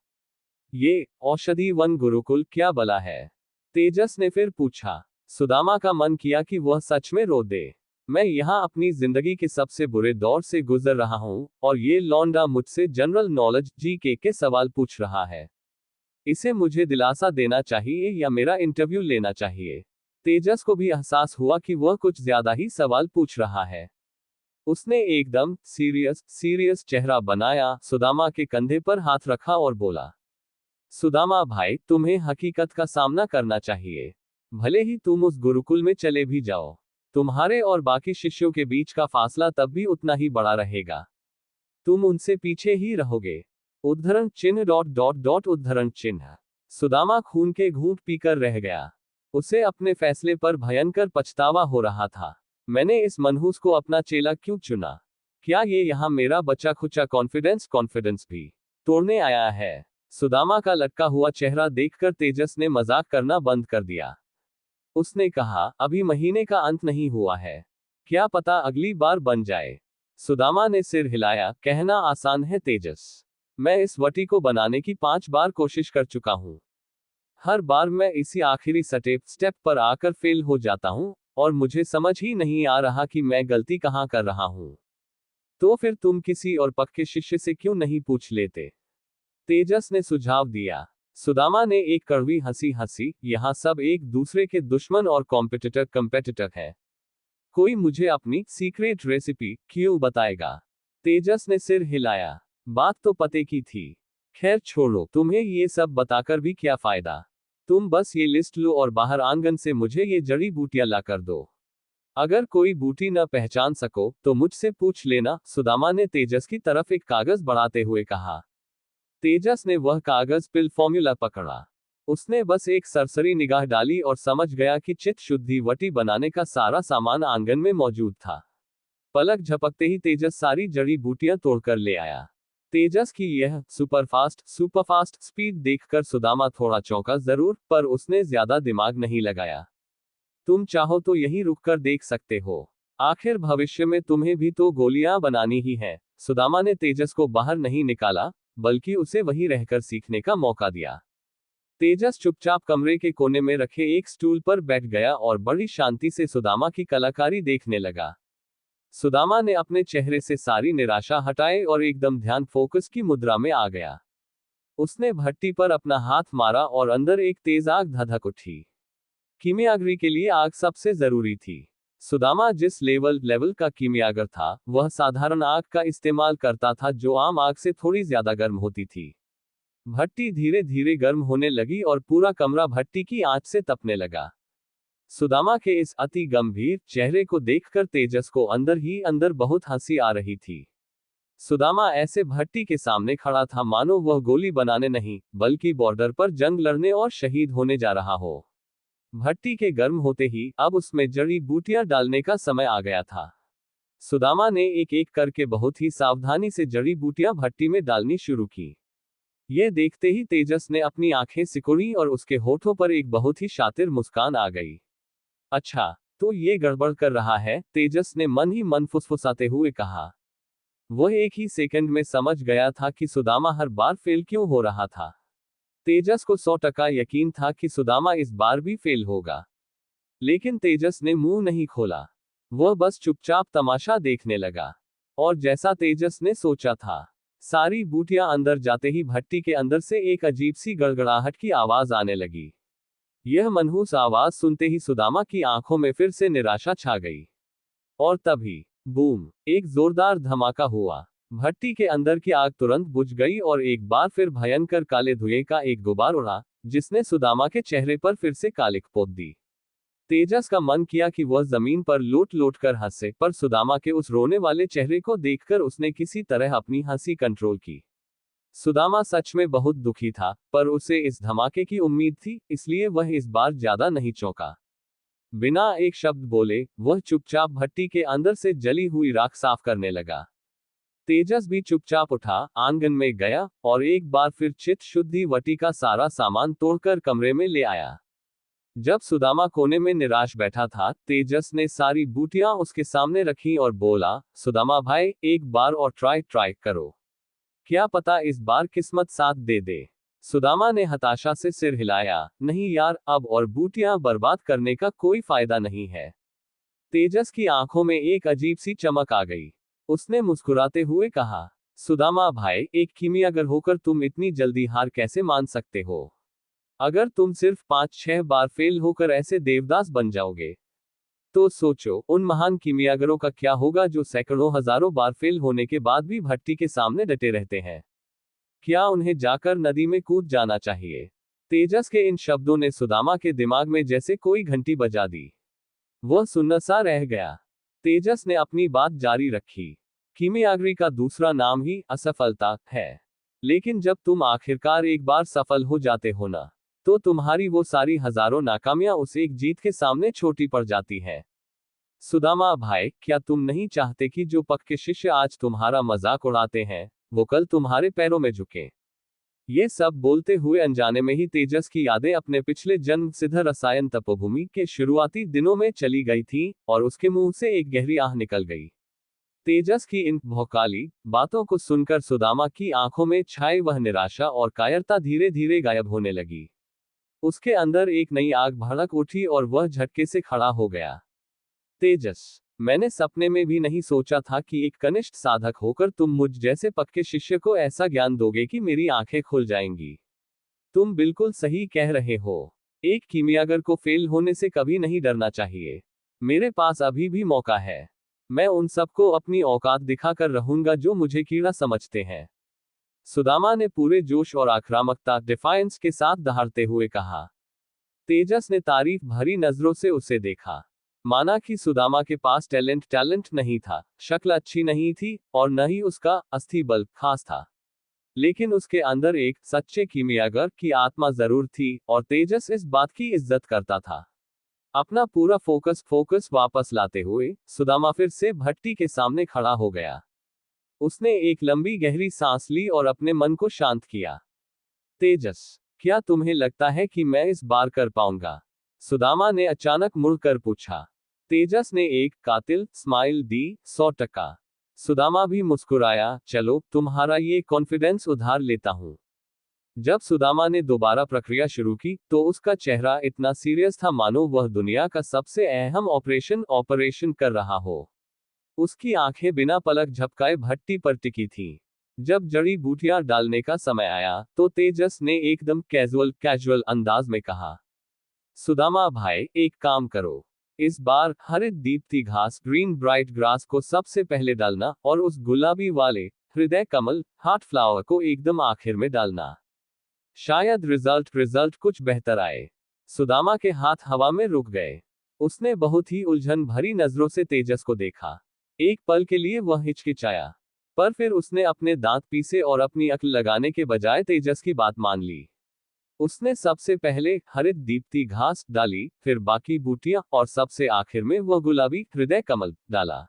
ये औषधि वन गुरुकुल क्या बला है? तेजस ने फिर पूछा। सुदामा का मन किया कि वह सच में रो दे। मैं यहाँ अपनी जिंदगी के सबसे बुरे दौर से गुजर रहा हूँ, और ये लौंडा मुझसे जनरल नॉलेज जीके के सवाल पूछ रहा है। इसे मुझे दिलासा देना चाहिए या मेरा इंटरव्यू लेना चाहिए? तेजस को भी एहसास हुआ कि वह कुछ ज्यादा ही सवाल पूछ रहा है। उसने एकदम सीरियस चेहरा बनाया, सुदामा के कंधे पर हाथ रखा और बोला, सुदामा भाई, तुम्हें हकीकत का सामना करना चाहिए। भले ही तुम उस गुरुकुल में चले भी जाओ, तुम्हारे और बाकी शिष्यों के बीच का फासला तब भी उतना ही बड़ा रहेगा। तुम उनसे पीछे ही रहोगे। उद्धरण चिन्ह उद्धरण चिन्ह। सुदामा खून के घूंट पीकर रह गया। उसे अपने फैसले पर भयंकर पछतावा हो रहा था। मैंने इस मनहूस को अपना चेला क्यों चुना? क्या ये यहाँ मेरा बचा खुचा कॉन्फिडेंस भी तोड़ने आया है? सुदामा का लटका हुआ चेहरा देखकर तेजस ने मजाक करना बंद कर दिया। उसने कहा, अभी महीने का अंत नहीं हुआ है, क्या पता अगली बार बन जाए। सुदामा ने सिर हिलाया, कहना आसान है तेजस, मैं इस वटी को बनाने की 5 बार कोशिश कर चुका हूँ। हर बार मैं इसी आखिरी स्टेप पर आकर फेल हो जाता हूँ, और मुझे समझ ही नहीं आ रहा कि मैं गलती कहाँ कर रहा हूँ। तो फिर तुम किसी और पक्के शिष्य से क्यों नहीं पूछ लेते? तेजस ने सुझाव दिया। सुदामा ने एक कड़वी हंसी हंसी, यहाँ सब एक दूसरे के दुश्मन और कॉम्पिटिटर है। कोई मुझे अपनी सीक्रेट रेसिपी क्यों बताएगा? तेजस ने सिर हिलाया। बात तो पते की थी। खैर छोड़ो, तुम्हें ये सब बताकर भी क्या फायदा। तुम बस ये लिस्ट लो और बाहर आंगन से मुझे ये जड़ी बूटियां ला कर दो। अगर कोई बूटी न पहचान सको तो मुझसे पूछ लेना। सुदामा ने तेजस की तरफ एक कागज बढ़ाते हुए कहा। तेजस ने वह कागज पिल फॉर्मूला पकड़ा। उसने बस एक सरसरी निगाह डाली और समझ गया कि चित्त शुद्धि वटी बनाने का सारा सामान आंगन में मौजूद था। पलक झपकते ही तेजस सारी जड़ी बूटियां तोड़कर ले आया। तेजस की यह सुपरफास्ट स्पीड देखकर सुदामा थोड़ा चौंका जरूर, पर उसने ज्यादा दिमाग नहीं लगाया। तुम चाहो तो यहीं रुककर देख सकते हो, आखिर भविष्य में तुम्हें भी तो गोलियां बनानी ही है। सुदामा ने तेजस को बाहर नहीं निकाला, बल्कि उसे वहीं रहकर सीखने का मौका दिया। तेजस चुपचाप कमरे के कोने में रखे एक स्टूल पर बैठ गया और बड़ी शांति से सुदामा की कलाकारी देखने लगा। सुदामा ने अपने चेहरे से सारी निराशा हटाई और एकदम ध्यान फोकस की मुद्रा में आ गया। उसने भट्टी पर अपना हाथ मारा और अंदर एक तेज आग धधक उठी। कीमियागरी के लिए आग सबसे जरूरी थी। सुदामा जिस लेवल का कीमियागर था, वह साधारण आग का इस्तेमाल करता था जो आम आग से थोड़ी ज्यादा गर्म होती थी। भट्टी धीरे धीरे गर्म होने लगी और पूरा कमरा भट्टी की आंच से तपने लगा। सुदामा के इस अति गंभीर चेहरे को देखकर तेजस को अंदर ही अंदर बहुत हंसी आ रही थी। सुदामा ऐसे भट्टी के सामने खड़ा था मानो वह गोली बनाने नहीं, बल्कि बॉर्डर पर जंग लड़ने और शहीद होने जा रहा हो। भट्टी के गर्म होते ही अब उसमें जड़ी बूटियां डालने का समय आ गया था। सुदामा ने एक एक करके बहुत ही सावधानी से जड़ी बूटियां भट्टी में डालनी शुरू की। ये देखते ही तेजस ने अपनी आंखें सिकुड़ी और उसके होठों पर एक बहुत ही शातिर मुस्कान आ गई। अच्छा, तो ये गड़बड़ कर रहा है, तेजस ने मन ही मन फुसफुसाते हुए कहा। वह एक ही सेकंड में समझ गया था कि सुदामा हर बार फेल क्यों हो रहा था। तेजस को 100% यकीन था कि सुदामा इस बार भी फेल होगा। लेकिन तेजस ने मुंह नहीं खोला। वह बस चुपचाप तमाशा देखने लगा। और जैसा तेजस ने सोचा था, सारी बूटियां अंदर जाते ही भट्टी के अंदर से एक अजीब सी गड़गड़ाहट की आवाज आने लगी। यह मनहूस आवाज सुनते ही सुदामा की आंखों में फिर से निराशा छा गई। और तभी बूम, एक जोरदार धमाका हुआ। भट्टी के अंदर की आग तुरंत बुझ गई और एक बार फिर भयंकर काले धुएं का एक गुबार उड़ा, जिसने सुदामा के चेहरे पर फिर से कालिक पोत दी। तेजस का मन किया कि वह जमीन पर लोट लोट कर हंसे, पर सुदामा के उस रोने वाले चेहरे को देखकर उसने किसी तरह अपनी हंसी कंट्रोल की। सुदामा सच में बहुत दुखी था, पर उसे इस धमाके की उम्मीद थी, इसलिए वह इस बार ज्यादा नहीं चौंका। बिना एक शब्द बोले वह चुपचाप भट्टी के अंदर से जली हुई राख साफ करने लगा। तेजस भी चुपचाप उठा, आंगन में गया और एक बार फिर चित्त शुद्धि वटी का सारा सामान तोड़कर कमरे में ले आया। जब सुदामा कोने में निराश बैठा था, तेजस ने सारी बूटियां उसके सामने रखी और बोला, सुदामा भाई, एक बार और ट्राई करो। क्या पता इस बार किस्मत साथ दे दे। सुदामा ने हताशा से सिर हिलाया, नहीं यार, अब और बूटियां बर्बाद करने का कोई फायदा नहीं है। तेजस की आंखों में एक अजीब सी चमक आ गई। उसने मुस्कुराते हुए कहा, सुदामा भाई, एक कीमियागर होकर तुम इतनी जल्दी हार कैसे मान सकते हो? अगर तुम सिर्फ 5-6 बार फेल होकर ऐसे देवदास बन जाओगे, तो सोचो उन महान कीमियागरों का क्या होगा जो सैकड़ों हजारों बार फेल होने के बाद भी भट्टी के सामने डटे रहते हैं। क्या उन्हें जाकर नदी में कूद जाना चाहिए? तेजस के इन शब्दों ने सुदामा के दिमाग में जैसे कोई घंटी बजा दी। वह सुन्न सा रह गया। तेजस ने अपनी बात जारी रखी, कीमियागरी का दूसरा नाम ही असफलता है। लेकिन जब तुम आखिरकार एक बार सफल हो जाते हो ना, तो तुम्हारी वो सारी हजारों नाकामियां उस एक जीत के सामने छोटी पड़ जाती हैं। सुदामा भाई, क्या तुम नहीं चाहते कि जो पक्के शिष्य आज तुम्हारा मजाक उड़ाते हैं, वो कल तुम्हारे पैरों में झुके? ये सब बोलते हुए अनजाने में ही तेजस की यादें अपने पिछले जन्म सिद्ध रसायन तपोभूमि के शुरुआती दिनों में चली गई थी और उसके मुंह से एक गहरी आह निकल गई। तेजस की इन भौकाली बातों को सुनकर सुदामा की आंखों में छाई वह निराशा और कायरता धीरे धीरे गायब होने लगी। उसके अंदर एक नई आग भड़क उठी और वह झटके से खड़ा हो गया। तेजस, मैंने सपने में भी नहीं सोचा था कि एक कनिष्ठ साधक होकर तुम मुझ जैसे पक्के शिष्य को ऐसा ज्ञान दोगे कि मेरी आंखें खुल जाएंगी। तुम बिल्कुल सही कह रहे हो। एक कीमियागर को फेल होने से कभी नहीं डरना चाहिए। मेरे पास अभी भी मौका है। मैं उन सबको अपनी औकात दिखाकर रहूंगा जो मुझे कीड़ा समझते हैं। सुदामा ने पूरे जोश और आक्रामकता डिफायंस के साथ दहाड़ते हुए कहा। तेजस ने तारीफ भरी नजरों से उसे देखा। माना कि सुदामा के पास टैलेंट नहीं था, शक्ल अच्छी नहीं थी और न ही उसका अस्थि बल खास था, लेकिन उसके अंदर एक सच्चे कीमियागर की आत्मा जरूर थी और तेजस इस बात की इज्जत करता था। अपना पूरा फोकस वापस लाते हुए सुदामा फिर से भट्टी के सामने खड़ा हो गया। उसने एक लंबी गहरी सांस ली और अपने मन को शांत किया। तेजस, क्या तुम्हें लगता है कि मैं इस बार कर पाऊंगा? सुदामा ने अचानक मुड़कर पूछा। तेजस ने एक कातिल स्माइल दी, 100%। सुदामा भी मुस्कुराया, चलो तुम्हारा ये कॉन्फिडेंस उधार लेता हूं। जब सुदामा ने दोबारा प्रक्रिया शुरू की तो उसका चेहरा इतना सीरियस था मानो वह दुनिया का सबसे अहम ऑपरेशन कर रहा हो। उसकी आंखें बिना पलक झपकाए भट्टी पर टिकी थीं। जब जड़ी बूटियां डालने का समय आया तो तेजस ने एकदम कैजुअल अंदाज में कहा, सुदामा भाई एक काम करो, इस बार हरित दीप्ति घास ग्रीन ब्राइट ग्रास को सबसे पहले डालना और उस गुलाबी वाले हृदय कमल हार्ट फ्लावर को एकदम आखिर में डालना। शायद रिजल्ट कुछ बेहतर आए। सुदामा के हाथ हवा में रुक गए। उसने बहुत ही उलझन भरी नजरों से तेजस को देखा। एक पल के लिए वह हिचकिचाया, पर फिर उसने अपने दांत पीसे और अपनी अक्ल लगाने के बजाय तेजस की बात मान ली। उसने सबसे पहले हरित दीप्ति घास डाली, फिर बाकी बूटियां और सबसे आखिर में वह गुलाबी हृदय कमल डाला।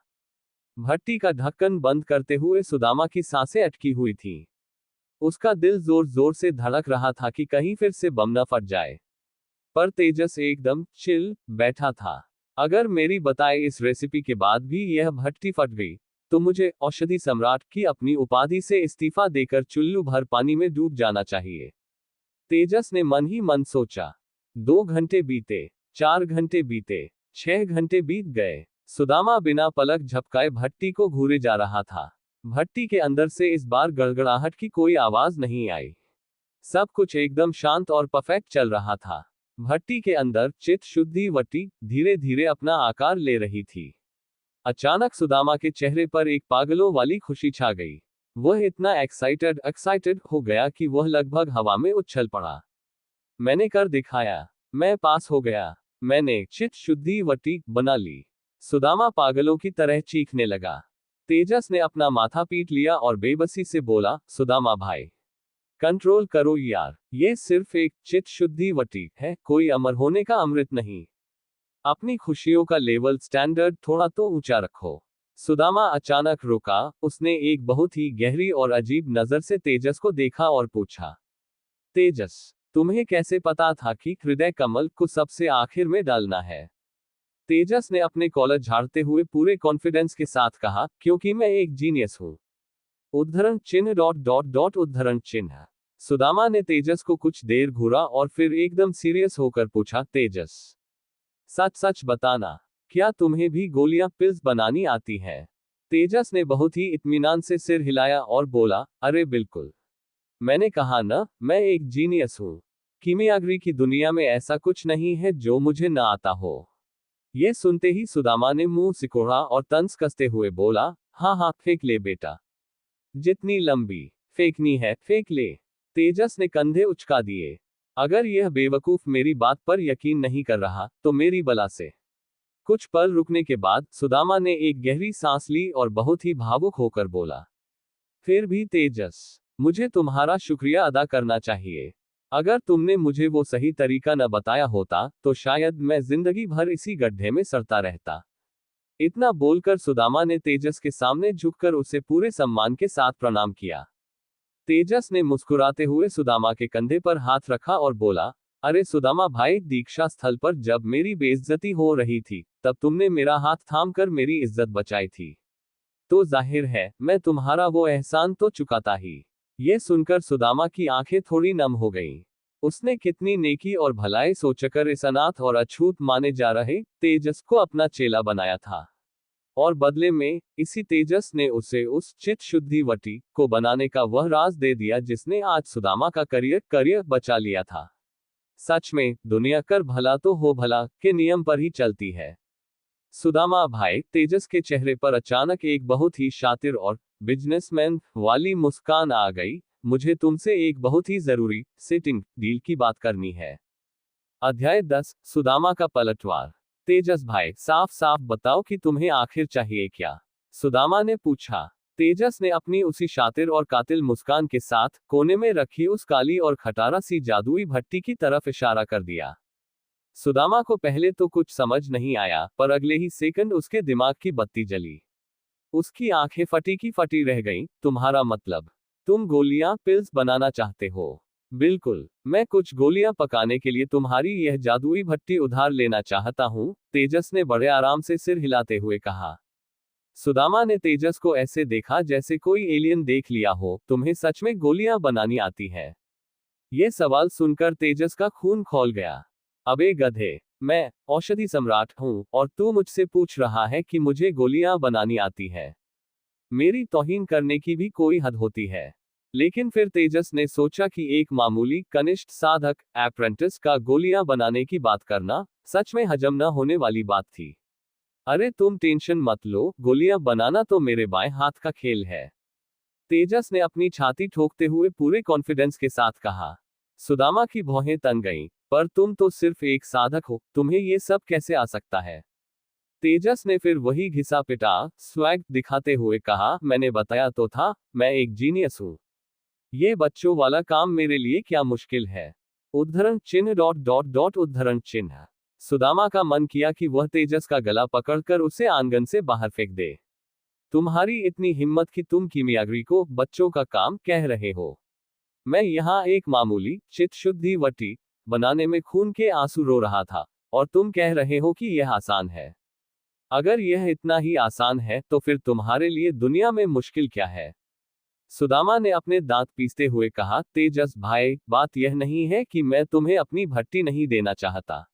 भट्टी का ढक्कन बंद करते हुए सुदामा की सांसें अटकी हुई थीं। उसका दिल जोर जोर से धड़क रहा था कि कहीं फिर से बम न फट जाए। पर तेजस एकदम चिल बैठा था। अगर मेरी बताए इस रेसिपी के बाद भी यह भट्टी फट गई तो मुझे औषधि सम्राट की अपनी उपाधि से इस्तीफा देकर चुल्लू भर पानी में डूब जाना चाहिए। तेजस ने मन ही मन सोचा। 2 घंटे बीते, 4 घंटे बीते, 6 घंटे बीत गए। सुदामा बिना पलक झपकाए भट्टी को घूरे जा रहा था। भट्टी के अंदर से इस बार गड़गड़ाहट की कोई आवाज नहीं आई। सब कुछ एकदम शांत और परफेक्ट चल रहा था। भट्टी के अंदर चित्त शुद्धि वटी धीरे धीरे अपना आकार ले रही थी। अचानक सुदामा के चेहरे पर एक पागलों वाली खुशी छा गई। वह इतना एक्साइटेड हो गया कि वह लगभग हवा में उछल पड़ा। मैंने कर दिखाया, मैं पास हो गया, मैंने चित्त शुद्धि वटी बना ली। सुदामा पागलों की तरह चीखने लगा। तेजस ने अपना माथा पीट लिया और बेबसी से बोला, सुदामा भाई कंट्रोल करो यार, ये सिर्फ एक चित्त शुद्धि वटी है, कोई अमर होने का अमृत नहीं। अपनी खुशियों का लेवल स्टैंडर्ड थोड़ा तो ऊंचा रखो। सुदामा अचानक रुका। उसने एक बहुत ही गहरी और अजीब नजर से तेजस को देखा और पूछा, तेजस तुम्हें कैसे पता था कि हृदय कमल को सबसे आखिर में डालना है? तेजस ने अपने कॉलर झाड़ते हुए पूरे कॉन्फिडेंस के साथ कहा, क्योंकि मैं एक जीनियस हूं। उद्धरण चिन्ह उद्धरण चिन्ह। सुदामा ने तेजस को कुछ देर घूरा और फिर एकदम सीरियस होकर पूछा, तेजस सच सच बताना, क्या तुम्हें भी गोलियां पिल्स बनानी आती है? तेजस ने बहुत ही इत्मीनान से सिर हिलाया और बोला, अरे बिल्कुल, मैंने कहा ना, मैं एक जीनियस हूं। कीमियागरी की दुनिया में ऐसा कुछ नहीं है जो मुझे न आता हो। यह सुनते ही सुदामा ने मुंह सिकोड़ा और तंज कसते हुए बोला, हाँ हाँ फेंक ले बेटा, जितनी लंबी फेंकनी है फेंक ले। तेजस ने कंधे उचका दिए। अगर यह बेवकूफ मेरी बात पर यकीन नहीं कर रहा तो मेरी बला से। कुछ पल रुकने के बाद सुदामा ने एक गहरी सांस ली और बहुत ही भावुक होकर बोला, फिर भी तेजस, मुझे तुम्हारा शुक्रिया अदा करना चाहिए। अगर तुमने मुझे वो सही तरीका न बताया होता तो शायद मैं जिंदगी भर इसी गड्ढे में सड़ता रहता। इतना बोलकर सुदामा ने तेजस के सामने झुककर उसे पूरे सम्मान के साथ प्रणाम किया। तेजस ने मुस्कुराते हुए सुदामा के कंधे पर हाथ रखा और बोला, अरे सुदामा भाई, दीक्षा स्थल पर जब मेरी बेइज्जती हो रही थी तब तुमने मेरा हाथ थामकर मेरी इज्जत बचाई थी, तो जाहिर है मैं तुम्हारा वो एहसान तो चुकाता ही। ये सुनकर सुदामा की आंखें थोड़ी नम हो गईं। उसने कितनी नेकी और भलाई सोचकर इस अनाथ और अछूत माने जा रहे तेजस को अपना चेला बनाया था, और बदले में इसी तेजस ने उसे उस चित्त शुद्धि वटी को बनाने का वह राज दे दिया जिसने आज सुदामा का करियर बचा लिया था। सच में दुनिया कर भला तो हो भला के नियम पर ही चलती है। सुदामा भाई, तेजस के चेहरे पर अचानक एक बहुत ही शातिर और बिजनेसमैन वाली मुस्कान आ गई। मुझे तुमसे एक बहुत ही जरूरी सिटिंग डील की बात करनी है। अध्याय 10, सुदामा का पलटवार। तेजस भाई, साफ साफ बताओ कि तुम्हें आखिर चाहिए क्या? सुदामा ने पूछा। तेजस ने अपनी उसी शातिर और कातिल मुस्कान के साथ कोने में रखी उस काली और खटारा सी जादुई भट्टी की तरफ इशारा कर दिया। सुदामा को पहले तो कुछ समझ नहीं आया, पर अगले ही सेकंड उसके दिमाग की बत्ती जली। उसकी आंखें फटी की फटी रह गईं। तुम्हारा मतलब, तुम गोलियां पिल्स बनाना चाहते हो? बिल्कुल, मैं कुछ गोलियां पकाने के लिए तुम्हारी यह जादुई भट्टी उधार लेना चाहता हूं, तेजस ने बड़े आराम से सिर हिलाते हुए कहा। सुदामा ने तेजस को ऐसे देखा जैसे कोई एलियन देख लिया हो। तुम्हें सच में गोलियां बनानी आती है? ये सवाल सुनकर तेजस का खून खौल गया। अबे गधे, मैं औषधि सम्राट हूं और तू मुझसे पूछ रहा है कि मुझे गोलियां बनानी आती है? मेरी तौहीन करने की भी कोई हद होती है। लेकिन फिर तेजस ने सोचा कि एक मामूली कनिष्ठ साधक अप्रेंटिस का गोलियां बनाने की बात करना सच में हजम न होने वाली बात थी। अरे तुम टेंशन मत लो, गोलियां बनाना तो मेरे बाएं हाथ का खेल है। तेजस ने अपनी छाती ठोकते हुए पूरे कॉन्फिडेंस के साथ कहा। सुदामा की भौहें तन गईं। पर तुम तो सिर्फ एक साधक हो, तुम्हें ये सब कैसे आ सकता है? तेजस ने फिर वही घिसा पिटा स्वैग दिखाते हुए कहा, मैंने बताया तो था, मैं एक जीनियस हूं। ये बच्चों वाला काम मेरे लिए क्या मुश्किल है? उद्धरण चिन्ह डॉट डॉट डॉट उद्धरण चिन्ह। सुदामा का मन किया कि वह तेजस का गला पकड़कर उसे आंगन से बाहर फेंक दे। तुम्हारी इतनी हिम्मत कि तुम कीमियागरी को बच्चों का काम कह रहे हो? मैं यहाँ एक मामूली चित्तशुद्धि वटी बनाने में खून के आंसू रो रहा था, और तुम कह रहे हो कि यह आसान है। अगर यह इतना ही आसान है तो फिर तुम्हारे लिए दुनिया में मुश्किल क्या है? सुदामा ने अपने दांत पीसते हुए कहा, तेजस भाई, बात यह नहीं है कि मैं तुम्हें अपनी भट्टी नहीं देना चाहता।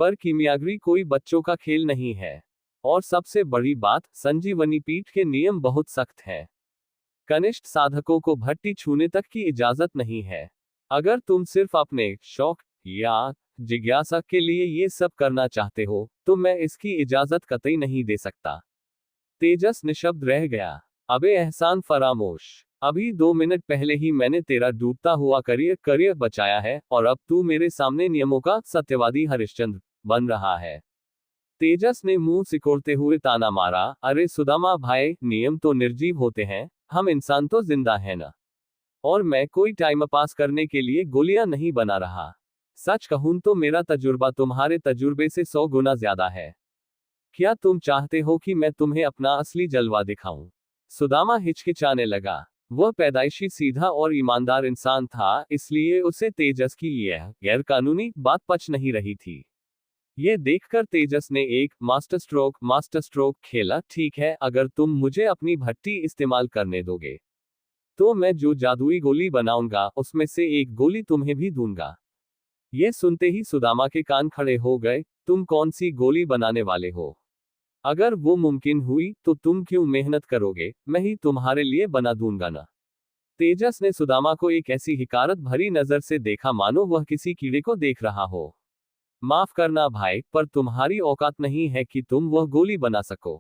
पर कीमियागरी कोई बच्चों का खेल नहीं है। और सबसे बड़ी बात, संजीवनी पीठ के नियम बहुत सख्त हैं। कनिष्ठ साधकों को भट्टी छूने तक की इजाजत नहीं है। अगर तुम सिर्फ अपने शौक या जिज्ञासा के लिए ये सब करना चाहते हो, तो मैं इसकी इजाजत कतई नहीं दे सकता। तेजस निशब्द रह गया। अबे एहसान फरामोश, अभी 2 मिनट पहले ही मैंने तेरा डूबता हुआ करियर बचाया है, और अब तू मेरे सामने नियमों का सत्यवादी हरिश्चंद्र बन रहा है। तेजस ने मुंह सिकोड़ते हुए ताना मारा, अरे सुदामा भाई, नियम तो निर्जीव होते हैं, हम इंसान तो जिंदा है ना। और मैं कोई टाइम पास करने के लिए गोलियां नहीं बना रहा। सच कहूं तो मेरा तजुर्बा तुम्हारे तजुर्बे से 100 गुना ज्यादा है। क्या तुम चाहते हो कि मैं तुम्हें अपना असली जलवा दिखाऊं? सुदामा हिचकिचाने लगा। वह पैदाइशी सीधा और ईमानदार इंसान था, इसलिए उसे तेजस की यह गैरकानूनी बात पच नहीं रही थी। ये देखकर तेजस ने एक मास्टर स्ट्रोक खेला, ठीक है, अगर तुम मुझे अपनी भट्टी इस्तेमाल करने दोगे, तो मैं जो जादुई गोली बनाऊंगा उसमें से एक गोली तुम्हें भी दूंगा। ये सुनते ही सुदामा के कान खड़े हो गए। तुम कौन सी गोली बनाने वाले हो? अगर वो मुमकिन हुई तो तुम क्यों मेहनत करोगे, मैं ही तुम्हारे लिए बना दूंगा ना। तेजस ने सुदामा को एक ऐसी हिकारत भरी नजर से देखा मानो वह किसी कीड़े को देख रहा हो। माफ करना भाई, पर तुम्हारी औकात नहीं है कि तुम वह गोली बना सको।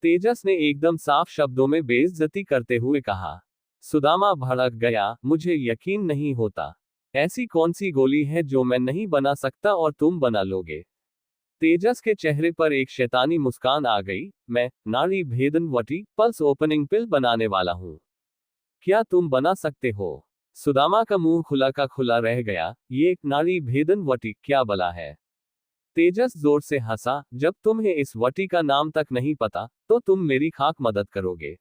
तेजस ने एकदम साफ शब्दों में बेइज्जती करते हुए कहा। सुदामा भड़क गया, मुझे यकीन नहीं होता। ऐसी कौन सी गोली है जो मैं नहीं बना सकता और तुम बना लोगे? तेजस के चेहरे पर एक शैतानी मुस्कान आ गई। मैं नाड़ी भेदन वटी पल्स ओपनिंग पिल बनाने वाला हूं। क्या तुम बना सकते हो? सुदामा का मुंह खुला का खुला रह गया। ये नाड़ी भेदन वटी क्या बला है? तेजस जोर से हंसा, जब तुम्हें इस वटी का नाम तक नहीं पता, तो तुम मेरी खाक मदद करोगे?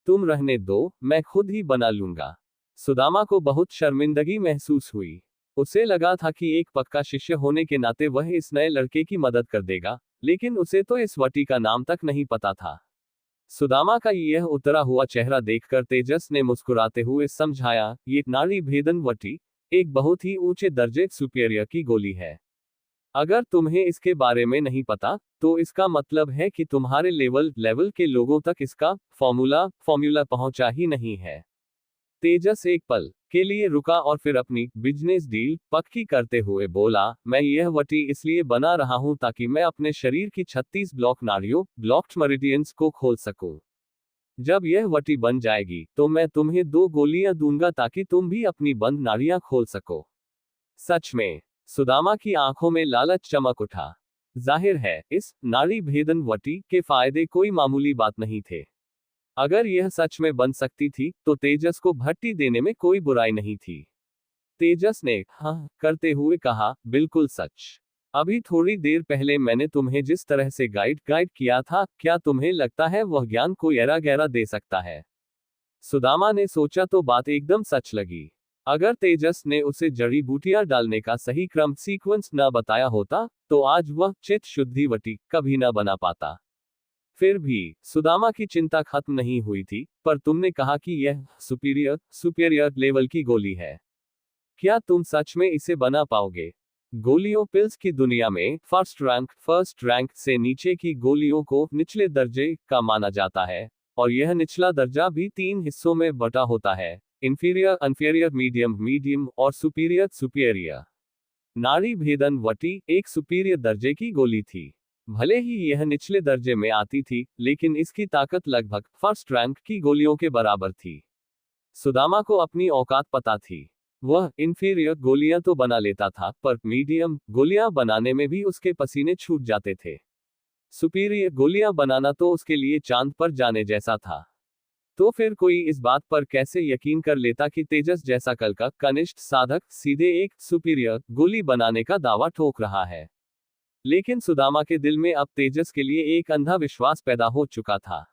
तुम रहने दो, मैं खुद ही बना लूंगा। सुदामा को बहुत शर्मिंदगी महसूस हुई। उसे लगा था कि एक पक्का शिष्य होने के नाते वह इस नए लड़के की मदद कर देगा, लेकिन उसे तो इस वटी का नाम तक नहीं पता था। सुदामा का यह उतरा हुआ चेहरा देखकर तेजस ने मुस्कुराते हुए समझाया, ये नाड़ी भेदन वटी एक बहुत ही ऊंचे दर्जे सुपीरियर की गोली है। अगर तुम्हें इसके बारे में नहीं पता, तो इसका मतलब है कि तुम्हारे लेवल के लोगों तक इसका फॉर्मूला पहुंचा ही नहीं है। तेजस एक पल के लिए रुका और फिर अपनी बिजनेस डील पक्की करते हुए बोला, मैं यह वटी इसलिए बना रहा हूं ताकि मैं अपने शरीर की 36 ब्लॉक्ड मेरिडियंस को खोल सकूं। जब यह वटी बन जाएगी तो मैं तुम्हें 2 गोलियां दूंगा ताकि तुम भी अपनी बंद नाड़ियां खोल सको। सच में? सुदामा की आंखों में लालच चमक उठा। जाहिर है, इस नाड़ी भेदन वटी के फायदे कोई मामूली बात नहीं थे। अगर यह सच में बन सकती थी, तो तेजस को भट्टी देने में कोई बुराई नहीं थी। तेजस ने हाँ करते हुए कहा, बिल्कुल सच। अभी थोड़ी देर पहले मैंने तुम्हें जिस तरह से गाइड किया था, क्या तुम्हें लगता है वह ज्ञान कोई ऐरा गहरा दे सकता है? सुदामा ने सोचा तो बात एकदम सच लगी। अगर तेजस ने उसे जड़ी बूटियां डालने का सही क्रम सीक्वेंस न बताया होता, तो आज वह चित्त शुद्धि वटी कभी न बना पाता। फिर भी सुदामा की चिंता खत्म नहीं हुई थी। पर तुमने कहा कि यह सुपीरियर लेवल की गोली है। क्या तुम सच में इसे बना पाओगे? गोलियों पिल्स की दुनिया में फर्स्ट रैंक से नीचे की गोलियों को निचले दर्जे का माना जाता है, और यह निचला दर्जा भी 3 हिस्सों में बटा होता है: इंफीरियर, अनफीरियर, मीडियम और सुपीरियर। नाड़ी भेदन वटी एक सुपीरियर दर्जे की गोली थी। भले ही यह निचले दर्जे में आती थी, लेकिन इसकी ताकत लगभग फर्स्ट रैंक की गोलियों के बराबर थी। सुदामा को अपनी औकात पता थी। वह इंफीरियर गोलियां तो बना लेता था, पर मीडियम गोलियां बनाने में भी उसके पसीने छूट जाते थे। सुपीरियर गोलियां बनाना तो उसके लिए चांद पर जाने जैसा था। तो फिर कोई इस बात पर कैसे यकीन कर लेता कि तेजस जैसा कल का कनिष्ठ साधक सीधे एक सुपीरियर गोली बनाने का दावा ठोक रहा है? लेकिन सुदामा के दिल में अब तेजस के लिए एक अंधा विश्वास पैदा हो चुका था।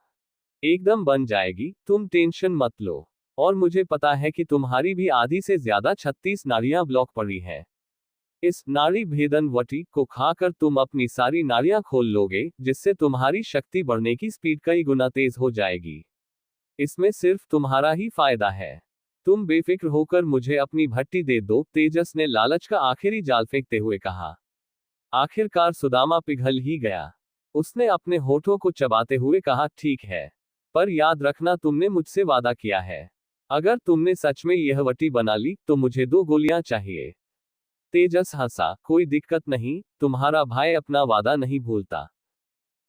एकदम बन जाएगी, तुम टेंशन मत लो। और मुझे पता है कि तुम्हारी भी आधी से ज्यादा 36 नाड़ियां ब्लॉक पड़ी हैं। इस नाड़ी भेदन वटी को खाकर तुम अपनी सारी नाड़ियां खोल लोगे, जिससे तुम्हारी शक्ति बढ़ने की स्पीड कई गुना तेज हो जाएगी। इसमें सिर्फ तुम्हारा ही फायदा है। तुम बेफिक्र होकर मुझे अपनी भट्टी दे दो, तेजस ने लालच का आखिरी जाल फेंकते हुए कहा। आखिरकार सुदामा पिघल ही गया। उसने अपने होठों को चबाते हुए कहा, ठीक है, पर याद रखना तुमने मुझसे वादा किया है। अगर तुमने सच में यह वटी बना ली तो मुझे 2 गोलियां चाहिए। तेजस हंसा, कोई दिक्कत नहीं, तुम्हारा भाई अपना वादा नहीं भूलता।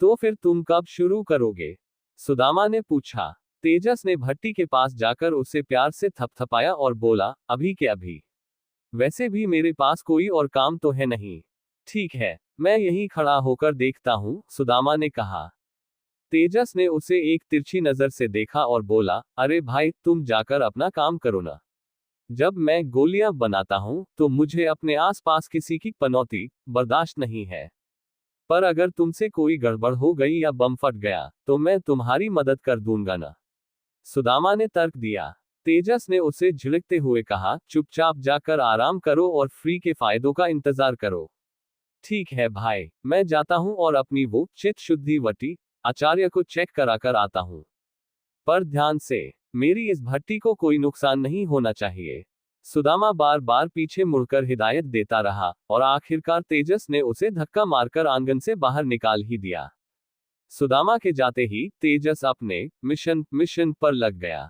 तो फिर तुम कब शुरू करोगे? सुदामा ने पूछा। तेजस ने भट्टी के पास जाकर उसे प्यार से थपथपाया और बोला, अभी के अभी। वैसे भी मेरे पास कोई और काम तो है नहीं। ठीक है, मैं यहीं खड़ा होकर देखता हूं, सुदामा ने कहा। तेजस ने उसे एक तिरछी नजर से देखा और बोला, अरे भाई, तुम जाकर अपना काम करो ना। जब मैं गोलियां बनाता हूं तो मुझे अपने आसपास किसी की पनौती बर्दाश्त नहीं है। पर अगर तुमसे कोई गड़बड़ हो गई या बम फट गया तो मैं तुम्हारी मदद कर दूंगा ना, सुदामा ने तर्क दिया। तेजस ने उसे झिड़कते हुए कहा, चुपचाप जाकर आराम करो और फ्री के फायदों का इंतजार करो। ठीक है भाई, मैं जाता हूं और अपनी वो चित्त शुद्धि वटी आचार्य को चेक कराकर आता हूं। पर ध्यान से, मेरी इस भट्टी को कोई नुकसान नहीं होना चाहिए। सुदामा बार बार पीछे मुड़कर हिदायत देता रहा, और आखिरकार तेजस ने उसे धक्का मारकर आंगन से बाहर निकाल ही दिया। सुदामा के जाते ही तेजस अपने मिशन पर लग गया।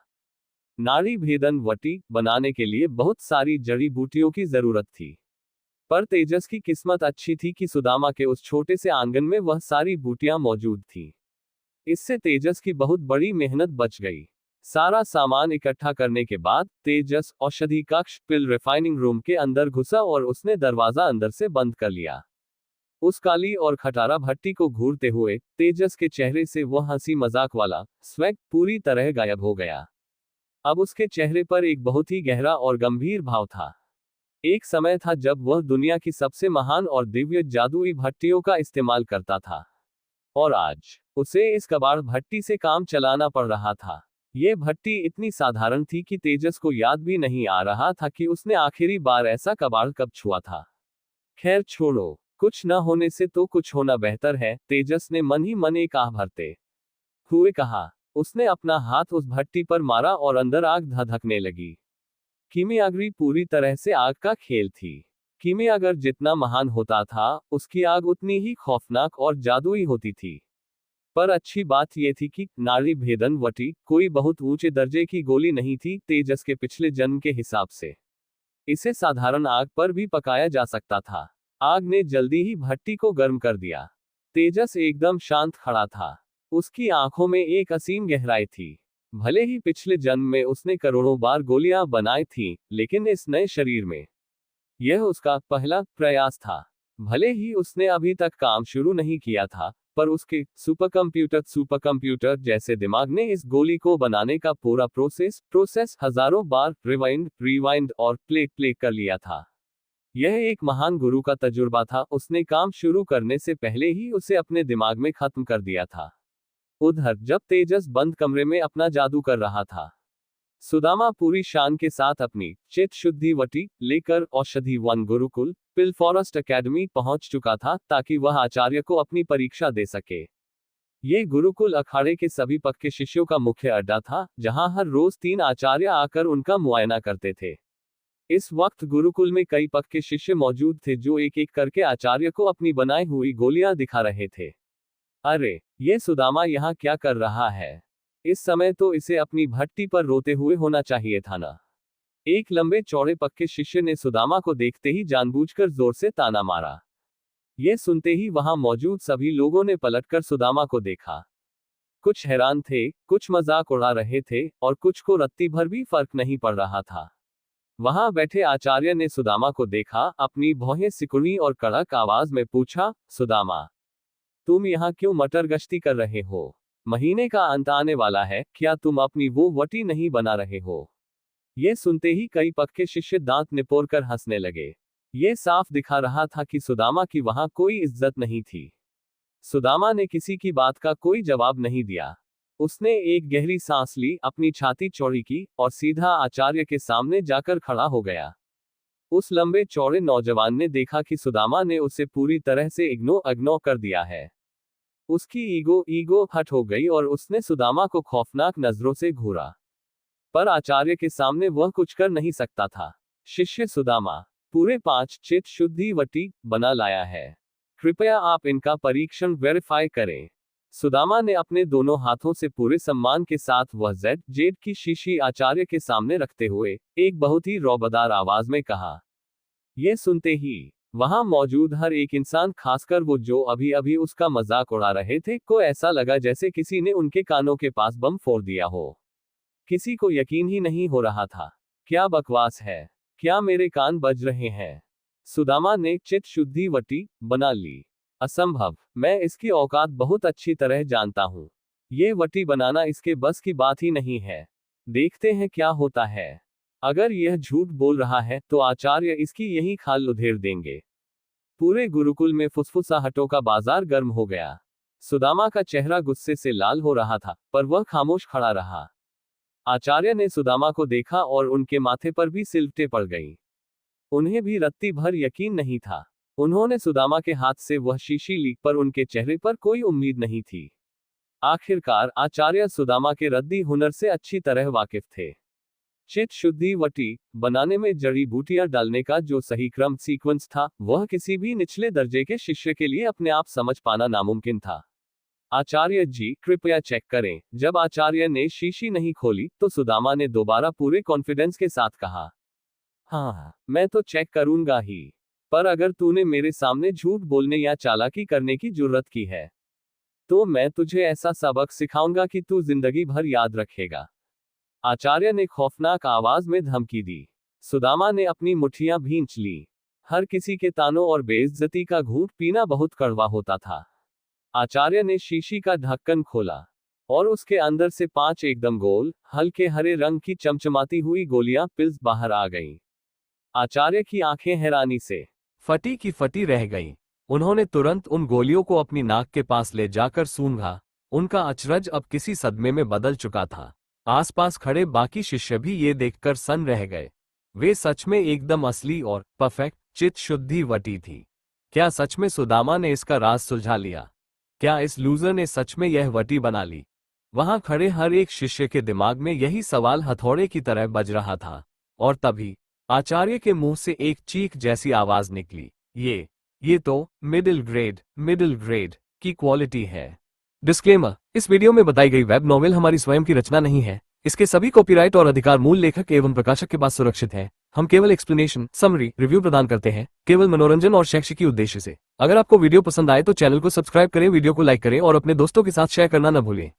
नाड़ी भेदन वटी बनाने के लिए बहुत सारी जड़ी बूटियों की जरूरत थी। पर तेजस की किस्मत अच्छी थी कि सुदामा के उस छोटे से आंगन में वह सारी बूटियां मौजूद थी। इससे तेजस की बहुत बड़ी मेहनत बच गई। सारा सामान इकट्ठा करने के बाद तेजस औषधि कक्ष पिल रिफाइनिंग रूम के अंदर घुसा और उसने दरवाजा अंदर से बंद कर लिया। उस काली और खटारा भट्टी को घूरते हुए तेजस के चेहरे से वह हंसी मजाक वाला स्वैग पूरी तरह गायब हो गया। अब उसके चेहरे पर एक बहुत ही गहरा और गंभीर भाव था। एक समय था जब वह दुनिया की सबसे महान और दिव्य जादुई भट्टियों का इस्तेमाल करता था, और आज उसे इस कबाड़ भट्टी से काम चलाना पड़ रहा था। यह भट्टी इतनी साधारण थी कि तेजस को याद भी नहीं आ रहा था कि उसने आखिरी बार ऐसा कबाड़ कब छुआ था। खैर छोड़ो, कुछ न होने से तो कुछ होना बेहतर है, तेजस ने मन ही मन एक आह भरते हुए कहा। उसने अपना हाथ उस भट्टी पर मारा और अंदर आग धधकने लगी। कीमियागरी पूरी तरह से आग का खेल थी। कीमियागर जितना महान होता था, उसकी आग उतनी ही खौफनाक और जादुई होती थी। पर अच्छी बात यह थी कि नाड़ी भेदन वटी कोई बहुत ऊंचे दर्जे की गोली नहीं थी तेजस के पिछले जन्म के हिसाब से। इसे साधारण आग पर भी पकाया जा सकता था। आग ने जल्दी ही भट्टी को गर्म कर दिया। तेजस एकदम शांत खड़ा था। उसकी आंखों में एक असीम गहराई थी। भले ही पिछले जन्म में उसने करोड़ों बार गोलियां बनाई थी, लेकिन इस नए शरीर में यह उसका पहला प्रयास था। भले ही उसने अभी तक काम शुरू नहीं किया था, पर उसके सुपरकंप्यूटर जैसे दिमाग ने इस गोली को बनाने का पूरा प्रोसेस हजारों बार रिवाइंड और प्ले कर लिया था। यह एक महान गुरु का तजुर्बा था। उसने काम शुरू करने से पहले ही उसे अपने दिमाग में खत्म कर दिया था। उधर जब तेजस बंद कमरे में अपना जादू कर रहा था, सुदामा पूरी शान के साथ अपनी चित्त शुद्धि वटी लेकर औषधि वन गुरुकुल पिल फॉरेस्ट एकेडमी पहुंच चुका था, ताकि वह आचार्य को अपनी परीक्षा दे सके। ये गुरुकुल अखाड़े के सभी पक्के शिष्यों का मुख्य अड्डा था, जहां हर रोज 3 आचार्य आकर उनका मुआयना करते थे। इस वक्त गुरुकुल में कई पक्के शिष्य मौजूद थे जो एक एक करके आचार्य को अपनी बनाई हुई गोलियां दिखा रहे थे। अरे, ये सुदामा यहाँ क्या कर रहा है? इस समय तो इसे अपनी भट्टी पर रोते हुए होना चाहिए था ना। एक लंबे चौड़े पक्के शिष्य ने सुदामा को देखते ही जानबूझकर जोर से ताना मारा। ये सुनते ही वहां मौजूद सभी लोगों ने पलटकर सुदामा को देखा। कुछ हैरान थे, कुछ मजाक उड़ा रहे थे और कुछ को रत्ती भर भी फर्क नहीं पड़ रहा था। वहां बैठे आचार्य ने सुदामा को देखा, अपनी भौहें सिकुड़ी और कड़क आवाज में पूछा, सुदामा, तुम यहाँ क्यों मटर गश्ती कर रहे हो? महीने का अंत आने वाला है, क्या तुम अपनी वो वटी नहीं बना रहे हो? ये सुनते ही कई पक्के शिष्य दांत निपोरकर हंसने लगे। ये साफ दिखा रहा था कि सुदामा की वहां कोई इज्जत नहीं थी। सुदामा ने किसी की बात का कोई जवाब नहीं दिया। उसने एक गहरी सांस ली, अपनी छाती चौड़ी की और सीधा आचार्य के सामने जाकर खड़ा हो गया। उस लंबे चौड़े नौजवान ने देखा कि सुदामा ने उसे पूरी तरह से इग्नोर कर दिया है। उसकी ईगो हट हो गई और उसने सुदामा को खौफनाक नजरों से घूरा। पर आचार्य के सामने वह कुछ कर नहीं सकता था। शिष्य सुदामा पूरे 5 चित्त शुद्धि वटी बना लाया है। कृपया आप इनका परीक्षण वेरीफाई करें। सुदामा ने अपने दोनों हाथों से पूरे सम्मान के साथ वह जेड की शीशी आचार्य के सामने रखते हुए एक बहुत ही रौबदार आवाज में कहा। यह सुनते ही वहां मौजूद हर एक इंसान, खासकर वो जो अभी अभी उसका मजाक उड़ा रहे थे, को ऐसा लगा जैसे किसी ने उनके कानों के पास बम फोड़ दिया हो। किसी को यकीन ही नहीं हो रहा था। क्या बकवास है? क्या मेरे कान बज रहे हैं? सुदामा ने चित्त शुद्धि वटी बना ली। असंभव, मैं इसकी औकात बहुत अच्छी तरह जानता हूं। ये वटी बनाना इसके बस की बात ही नहीं है। देखते हैं क्या होता है। अगर यह झूठ बोल रहा है तो आचार्य इसकी यही खाल उधेड़ देंगे। पूरे गुरुकुल में फुसफुसाहटों का बाजार गर्म हो गया। सुदामा का चेहरा गुस्से से लाल हो रहा था, पर वह खामोश खड़ा रहा। आचार्य ने सुदामा को देखा और उनके माथे पर भी सिलवटें पड़ गईं। उन्हें भी रत्ती भर यकीन नहीं था। उन्होंने सुदामा के हाथ से वह शीशी ली, पर उनके चेहरे पर कोई उम्मीद नहीं थी। आखिरकार आचार्य सुदामा के रद्दी हुनर से अच्छी तरह वाकिफ थे। चित्त शुद्धि वटी बनाने में जड़ी बूटियां डालने का जो सही क्रम सीक्वेंस था, वह किसी भी निचले दर्जे के शिष्य के लिए अपने आप समझ पाना नामुमकिन था। आचार्य जी, कृपया चेक करें। जब आचार्य ने शीशी नहीं खोली तो सुदामा ने दोबारा पूरे कॉन्फिडेंस के साथ कहा, हाँ, मैं तो चेक करूंगा ही, पर अगर तूने मेरे सामने झूठ बोलने या चालाकी करने की जुर्रत की है तो मैं तुझे ऐसा सबक सिखाऊंगा कि तू जिंदगी भर याद रखेगा। आचार्य ने खौफनाक आवाज में धमकी दी। सुदामा ने अपनी मुट्ठियां भींच ली। हर किसी के तानों और बेइज्जती का घूंट पीना बहुत कड़वा होता था। आचार्य ने शीशी का ढक्कन खोला और उसके अंदर से 5 एकदम गोल, हल्के हरे रंग की चमचमाती हुई गोलियां पिल्स बाहर आ गईं। आचार्य की आंखें हैरानी से फटी की फटी रह गईं। उन्होंने तुरंत उन गोलियों को अपनी नाक के पास ले जाकर सूंघा। उनका अचरज अब किसी सदमे में बदल चुका था। आसपास खड़े बाकी शिष्य भी ये देखकर सन्न रह गए। वे सच में एकदम असली और परफेक्ट चित्त शुद्धि वटी थी। क्या सच में सुदामा ने इसका राज सुलझा लिया? क्या इस लूजर ने सच में यह वटी बना ली? वहां खड़े हर एक शिष्य के दिमाग में यही सवाल हथौड़े की तरह बज रहा था। और तभी आचार्य के मुंह से एक चीख जैसी आवाज निकली, ये तो मिडिल ग्रेड की क्वालिटी है। डिस्क्लेमर, इस वीडियो में बताई गई वेब नॉवेल हमारी स्वयं की रचना नहीं है। इसके सभी कॉपीराइट और अधिकार मूल लेखक एवं प्रकाशक के पास सुरक्षित है। हम केवल एक्सप्लेनेशन, समरी, रिव्यू प्रदान करते हैं, केवल मनोरंजन और शैक्षिकी उद्देश्य से। अगर आपको वीडियो पसंद आए तो चैनल को सब्सक्राइब करें, वीडियो को लाइक करें और अपने दोस्तों के साथ शेयर करना न भूलें।